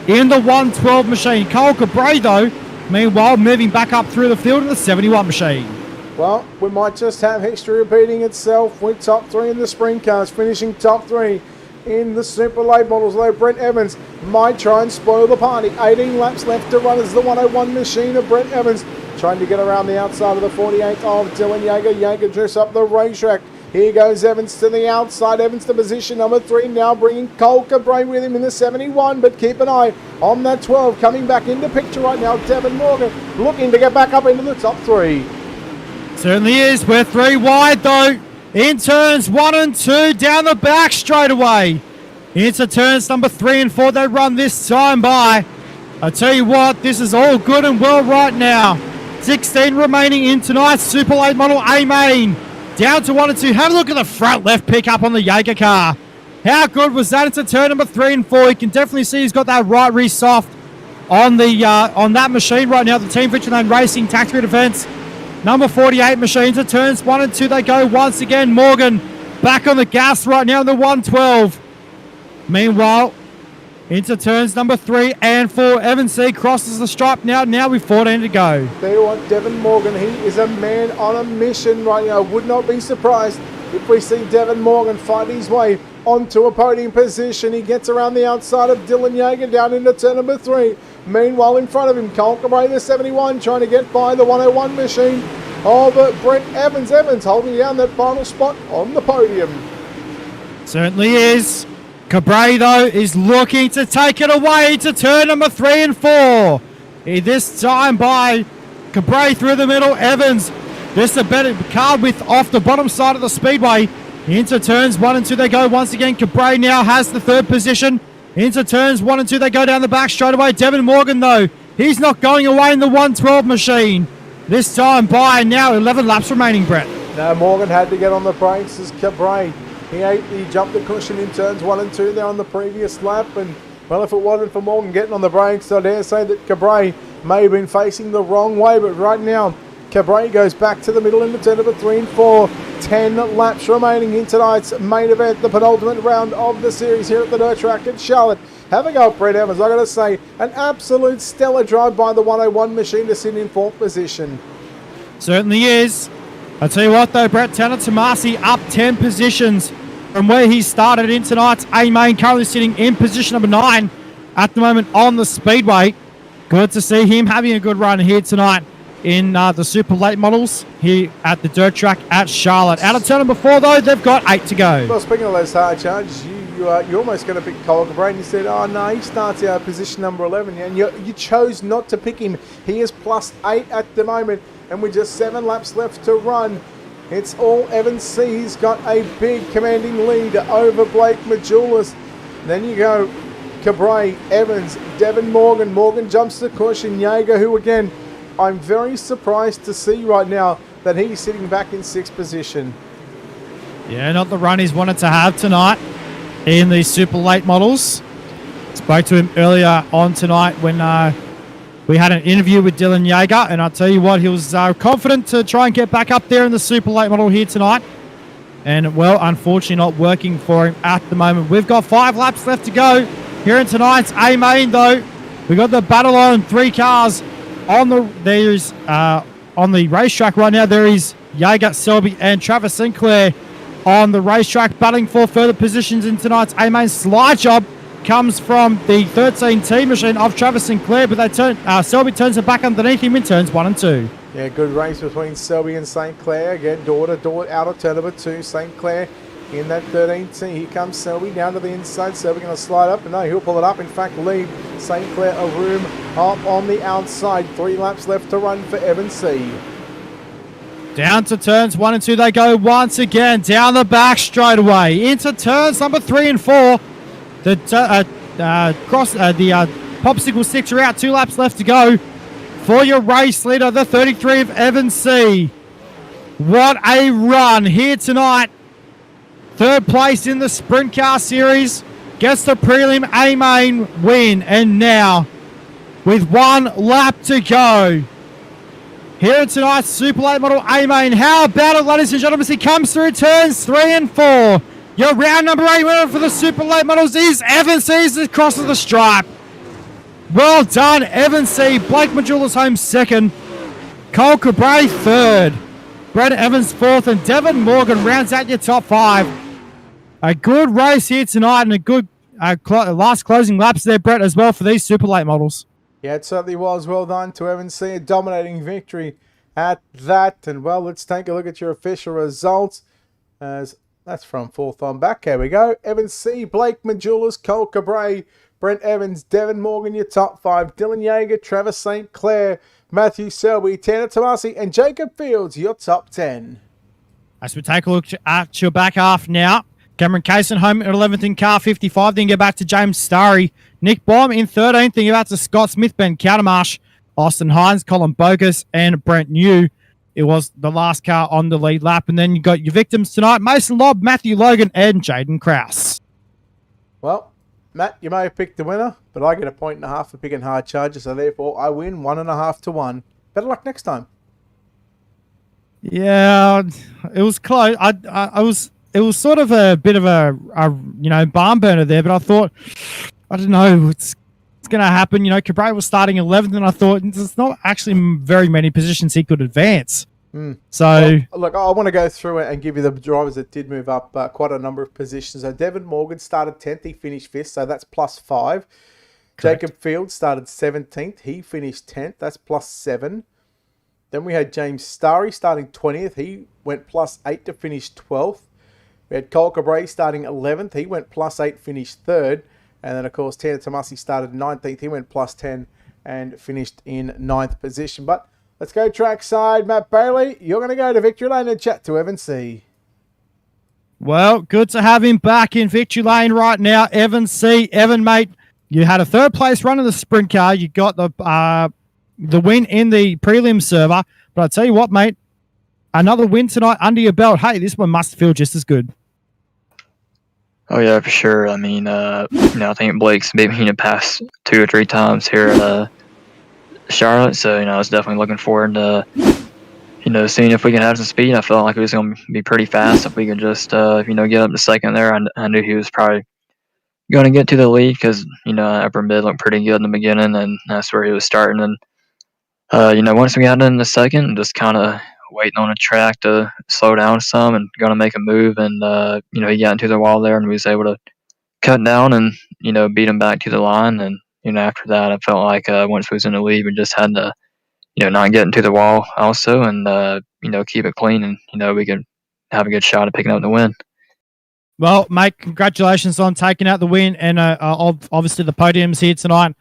in the 112 machine. Cole Cabray, though, meanwhile, moving back up through the field in the 71 machine. Well, we might just have history repeating itself with top 3 in the sprint cars, finishing top 3 in the super late models, though Brent Evans might try and spoil the party. 18 laps left to run as the 101 machine of Brent Evans trying to get around the outside of the 48 of Dylan Yeager. Yeager drifts up the racetrack. Here goes Evans to the outside. Evans to position number 3, now bringing Cole Cabray with him in the 71, but keep an eye on that 12 coming back into picture right now. Devin Morgan looking to get back up into the top 3. Certainly is. We're 3 wide, though. In turns 1 and 2, down the back straight away. Into turns number 3 and 4, they run this time by. I tell you what, this is all good and well right now. 16 remaining in tonight's Super Late Model A main. Down to 1 and 2. Have a look at the front left pickup on the Yeager car. How good was that? Into turn number 3 and 4. You can definitely see he's got that right rear soft on the on that machine right now. The Team Vigilant Racing Tactical Defense. Number 48 machines at turns 1 and 2. They go once again. Morgan back on the gas right now in the 112. Meanwhile, into turns number 3 and 4. Evans C crosses the stripe now with 14 to go. There you want Devin Morgan. He is a man on a mission right now. Would not be surprised if we see Devin Morgan fight his way onto a podium position. He gets around the outside of Dylan Yeager down into turn number 3. Meanwhile, in front of him, Cole Cabray, the 71, trying to get by the 101 machine of Brent Evans. Evans holding down that final spot on the podium. Certainly is. Cabray, though, is looking to take it away to turn number 3 and 4. This time by Cabray through the middle. Evans, just a better car width off the bottom side of the speedway. Into turns 1 and 2 they go once again. Cabray now has the 3rd position. Into turns 1 and 2 they go down the back straight away. Devin Morgan, though, he's not going away in the 112 machine. This time by now 11 laps remaining, Brett. Now Morgan had to get on the brakes as Cabray. He jumped the cushion in turns 1 and 2 there on the previous lap, and well, if it wasn't for Morgan getting on the brakes, I dare say that Cabray may have been facing the wrong way, but right now Cabray goes back to the middle into turn number 3 and 4. 10 laps remaining in tonight's main event, the penultimate round of the series here at the dirt track at Charlotte. Have a go, Brent Evans. I got to say, an absolute stellar drive by the 101 machine to sit in 4th position. Certainly is. I'll tell you what though, Brett, Tanner Tomasi up 10 positions from where he started in tonight's A-Main, currently sitting in position number 9 at the moment on the Speedway. Good to see him having a good run here tonight in the super late models here at the dirt track at Charlotte. Out of turn number 4 though, they've got 8 to go. Well, speaking of those hard charges, you're almost going to pick Cole Cabrain. You said, oh no, he starts out position number 11, and you chose not to pick him. He is plus 8 at the moment, and with just 7 laps left to run, it's all Evan C. He's got a big commanding lead over Blake Majulis. Then you go Cabray, Evans, Devin Morgan. Morgan jumps to caution. Jaeger, who again, I'm very surprised to see right now that he's sitting back in 6th position. Yeah, not the run he's wanted to have tonight in the super late models. Spoke to him earlier on tonight when we had an interview with Dylan Jaeger, and I'll tell you what, he was confident to try and get back up there in the super late model here tonight. And, well, unfortunately not working for him at the moment. We've got 5 laps left to go here in tonight's A-Main, though. We've got the battle on 3 cars on the racetrack right now. There is Jaeger, Selby, and Travis Sinclair on the racetrack, battling for further positions in tonight's A-Main. Slide job comes from the 13T machine of Travis Sinclair, but Selby turns it back underneath him in turns 1 and 2. Yeah, good race between Selby and St. Clair. Again, door to door out of turn number 2. St. Clair in that 13T. Here comes Selby down to the inside. Selby going to slide up, and no, he'll pull it up. In fact, lead St. Clair a room up on the outside. 3 laps left to run for Evan C. Down to turns 1 and 2 they go once again. Down the back straight away. Into turns number 3 and 4. The Popsicle Sticks are out. 2 laps left to go for your race leader, the 33 of Evan C. What a run here tonight. 3rd place in the Sprint Car Series. Gets the prelim A-Main win. And now, with 1 lap to go, here in tonight's Super Late Model A-Main. How about it, ladies and gentlemen? He comes through turns 3 and 4. Your round number 8 winner for the Super Late Models is Evan C. as it crosses the stripe. Well done, Evan C. Blake Majulis home 2nd. Cole Cabray 3rd. Brett Evans 4th. And Devin Morgan rounds out your top 5. A good race here tonight and a good last closing laps there, Brett, as well for these Super Late Models. Yeah, it certainly was. Well done to Evan C. A dominating victory at that. And, well, let's take a look at your official results. As that's from 4th on back. Here we go. Evan C., Blake Majulis, Cole Cabray, Brent Evans, Devin Morgan, your top 5. Dylan Jaeger, Travis St. Clair, Matthew Selby, Tanner Tomasi, and Jacob Fields, your top 10. As we take a look at your back half now, Cameron Kaysen home at 11th in car 55. Then go back to James Starry. Nick Baum in 13th. Then go back to Scott Smith, Ben Countermarsh, Austin Hines, Colin Bogus, and Brent New. It was the last car on the lead lap. And then you got your victims tonight, Mason Lobb, Matthew Logan, and Jaden Krause. Well, Matt, you may have picked the winner, but I get a 1.5 for picking hard charges, so therefore I win 1.5 to 1. Better luck next time. Yeah, it was close. It was sort of a bit of a barn burner there, but I thought, I don't know, it's going to happen. Cabray was starting 11th, and I thought there's not actually very many positions he could advance. So, well, look, I want to go through it and give you the drivers that did move up quite a number of positions. So Devin Morgan started 10th, he finished 5th, so that's plus 5. Correct. Jacob Fields started 17th, he finished 10th, that's plus 7. Then we had James Starry starting 20th, he went plus 8 to finish 12th. We had Cole Cabray starting 11th, he went plus 8, finished 3rd. And then, of course, Tanner Tomasi started 19th, he went plus 10 and finished in 9th position. But let's go trackside. Matt Bailey, you're going to go to Victory Lane and chat to Evan C. Well, good to have him back in Victory Lane right now. Evan C. Evan, mate, you had a 3rd place run in the sprint car. You got the win in the prelim server. But I tell you what, mate, another win tonight under your belt. Hey, this one must feel just as good. Oh yeah, for sure. I mean, I think Blake's beat me in the past 2 or 3 times here at Charlotte, so I was definitely looking forward to seeing if we can have some speed. I felt like it was going to be pretty fast if we could just get up to 2nd there. I knew he was probably going to get to the lead because, upper mid looked pretty good in the beginning, and that's where he was starting. And, once we got in the second, just kind of waiting on a track to slow down some and going to make a move. And, he got into the wall there and we was able to cut down and, beat him back to the line. And, after that, I felt like once we was in the lead, we just had to, not get into the wall also and, keep it clean and, we could have a good shot at picking up the win. Well, mate, congratulations on taking out the win and obviously the podiums here tonight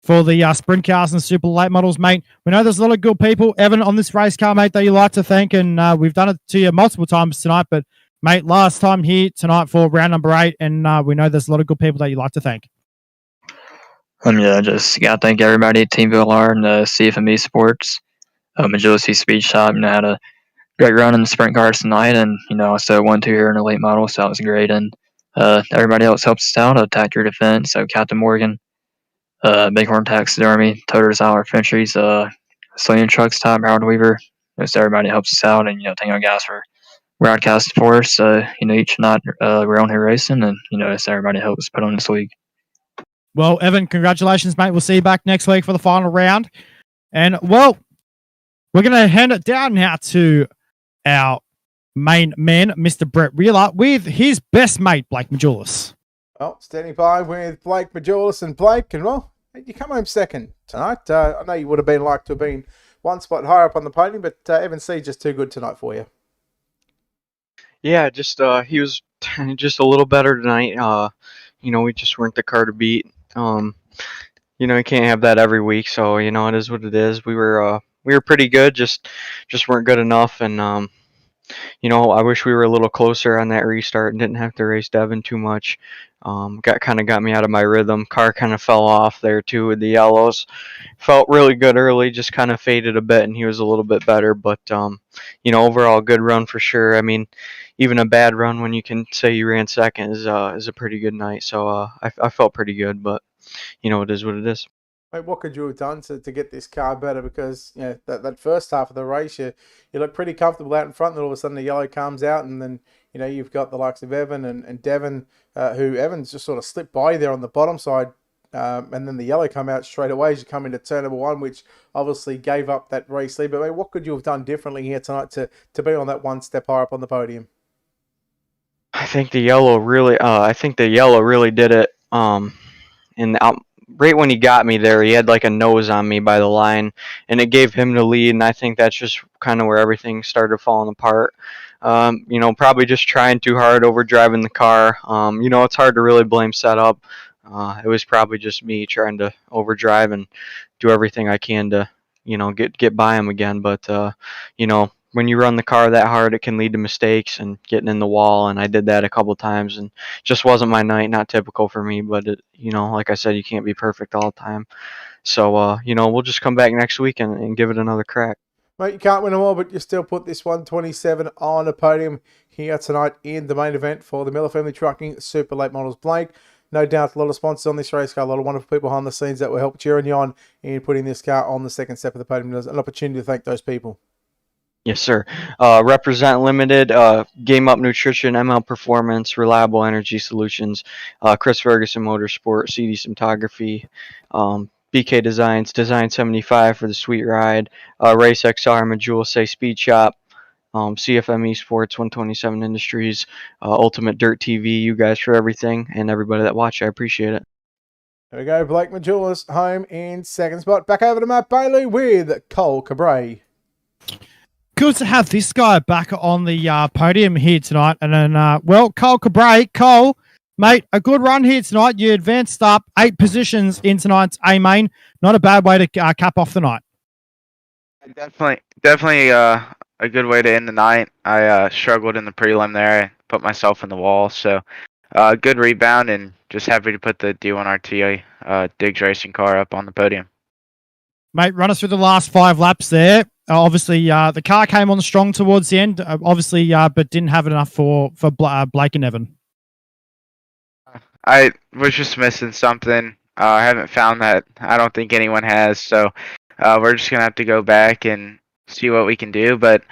for the sprint cars and super late models, mate. We know there's a lot of good people, Evan, on this race car, mate, that you like to thank, and we've done it to you multiple times tonight, but, mate, last time here tonight for round number 8, and we know there's a lot of good people that you like to thank. Just got to thank everybody at Team VLR and CFME Sports, Agility Speed Shop, had a great run in the sprint cars tonight, and also 1-2 here in the late model, so that was great. And everybody else helps us out. Attack Your Defense, so Captain Morgan, Bighorn Taxidermy, Toters Hour Fentries, Stallion Trucks, Top Howard Weaver. Just everybody helps us out, and thank our guys for broadcasting for us. Each night we're on here racing, and just everybody helps us put on this league. Well, Evan, congratulations, mate. We'll see you back next week for the final round. And, well, we're going to hand it down now to our main man, Mr. Brett Wheeler, with his best mate, Blake Majulis. Well, standing by with Blake Majulis, and Blake, and well, you come home second tonight. I know you would have liked to have been one spot higher up on the podium, but Evan C just too good tonight for you. Yeah, just he was just a little better tonight. We just weren't the car to beat. You can't have that every week, so it is what it is. We were pretty good, just weren't good enough, and I wish we were a little closer on that restart and didn't have to race Devin too much. Got me out of my rhythm. Car kind of fell off there too with the yellows. Felt really good early, just kind of faded a bit, and he was a little bit better. But overall good run for sure. I mean, even a bad run when you can say you ran second is a pretty good night. So I felt pretty good, but it is what it is. Mate, what could you have done to get this car better? Because that first half of the race, you look pretty comfortable out in front, and all of a sudden the yellow comes out, and then you've got the likes of Evan and Devin, who Evans just sort of slipped by there on the bottom side, and then the yellow come out straight away as you come into turn number 1, which obviously gave up that race lead. But mate, what could you have done differently here tonight to be on that one step higher up on the podium? I think the yellow really did it. Right when he got me there, he had like a nose on me by the line, and it gave him the lead, and I think that's just kind of where everything started falling apart. Probably just trying too hard, overdriving the car. It's hard to really blame setup. It was probably just me trying to overdrive and do everything I can to, get by him again. But, when you run the car that hard, it can lead to mistakes and getting in the wall, and I did that a couple of times, and just wasn't my night. Not typical for me, but like I said, you can't be perfect all the time. So we'll just come back next week and give it another crack. Mate, you can't win them all, but you still put this 127 on the podium here tonight in the main event for the Miller Family Trucking Super Late Models. Blake, no doubt a lot of sponsors on this race car, a lot of wonderful people behind the scenes that will help cheering you on in putting this car on the second step of the podium. There's an opportunity to thank those people. Yes, sir. Represent Limited, Game Up Nutrition, ML Performance, Reliable Energy Solutions, Chris Ferguson Motorsport, CD Cinematography, BK Designs, Design 75 for the sweet ride, Race XR, Majula Say Speed Shop, CFME Sports, 127 Industries, Ultimate Dirt TV, you guys for everything, and everybody that watched. I appreciate it. There we go. Blake Majulis home in second spot. Back over to Matt Bailey with Cole Cabray. Good to have this guy back on the podium here tonight. And then, Cole Cabray. Cole, mate, a good run here tonight. You advanced up 8 positions in tonight's A-Main. Not a bad way to cap off the night. Definitely a good way to end the night. I struggled in the prelim there. I put myself in the wall. So good rebound, and just happy to put the D1RT Diggs racing car up on the podium. Mate, run us through the last 5 laps there. Obviously, the car came on strong towards the end, but didn't have enough for Blake and Evan. I was just missing something. I haven't found that. I don't think anyone has. So we're just going to have to go back and see what we can do. But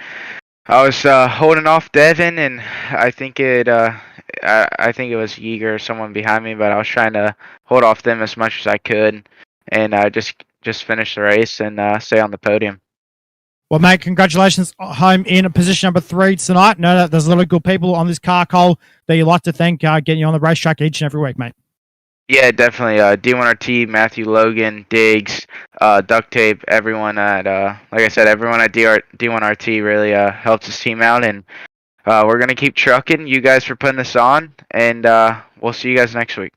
I was holding off Devin, and I think I think it was Yeager or someone behind me, but I was trying to hold off them as much as I could, and just finish the race and stay on the podium. Well, mate, congratulations home in position number 3 tonight. Know that there's a lot of good people on this car, Cole, that you like to thank getting you on the racetrack each and every week, mate. Yeah, definitely. D1RT, Matthew Logan, Diggs, Duct Tape, everyone at like I said, everyone at D1RT really helped this team out, and we're gonna keep trucking. You guys for putting this on, and we'll see you guys next week.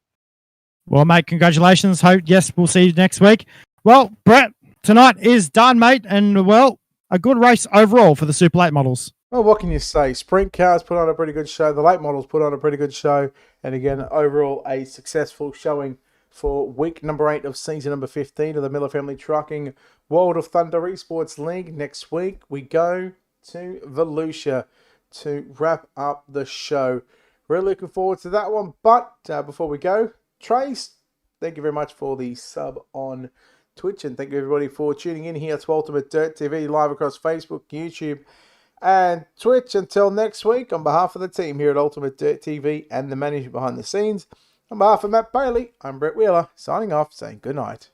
Well, mate, congratulations. Hope yes, we'll see you next week. Well, Brett, tonight is done, mate, and well, a good race overall for the Super Late models. Well, what can you say? Sprintcars put on a pretty good show. The late models put on a pretty good show. And again, overall, a successful showing for week number 8 of season number 15 of the Miller Family Trucking World of Thunder Esports League. Next week, we go to Volusia to wrap up the show. Really looking forward to that one. But before we go, Trace, thank you very much for the sub on Twitch. And thank you, everybody, for tuning in here to UltimateDirtTV live across Facebook, YouTube, and Twitch. Until next week, on behalf of the team here at UltimateDirtTV and the management behind the scenes, on behalf of Matt Bailey, I'm Brett Wheeler, signing off, saying good night.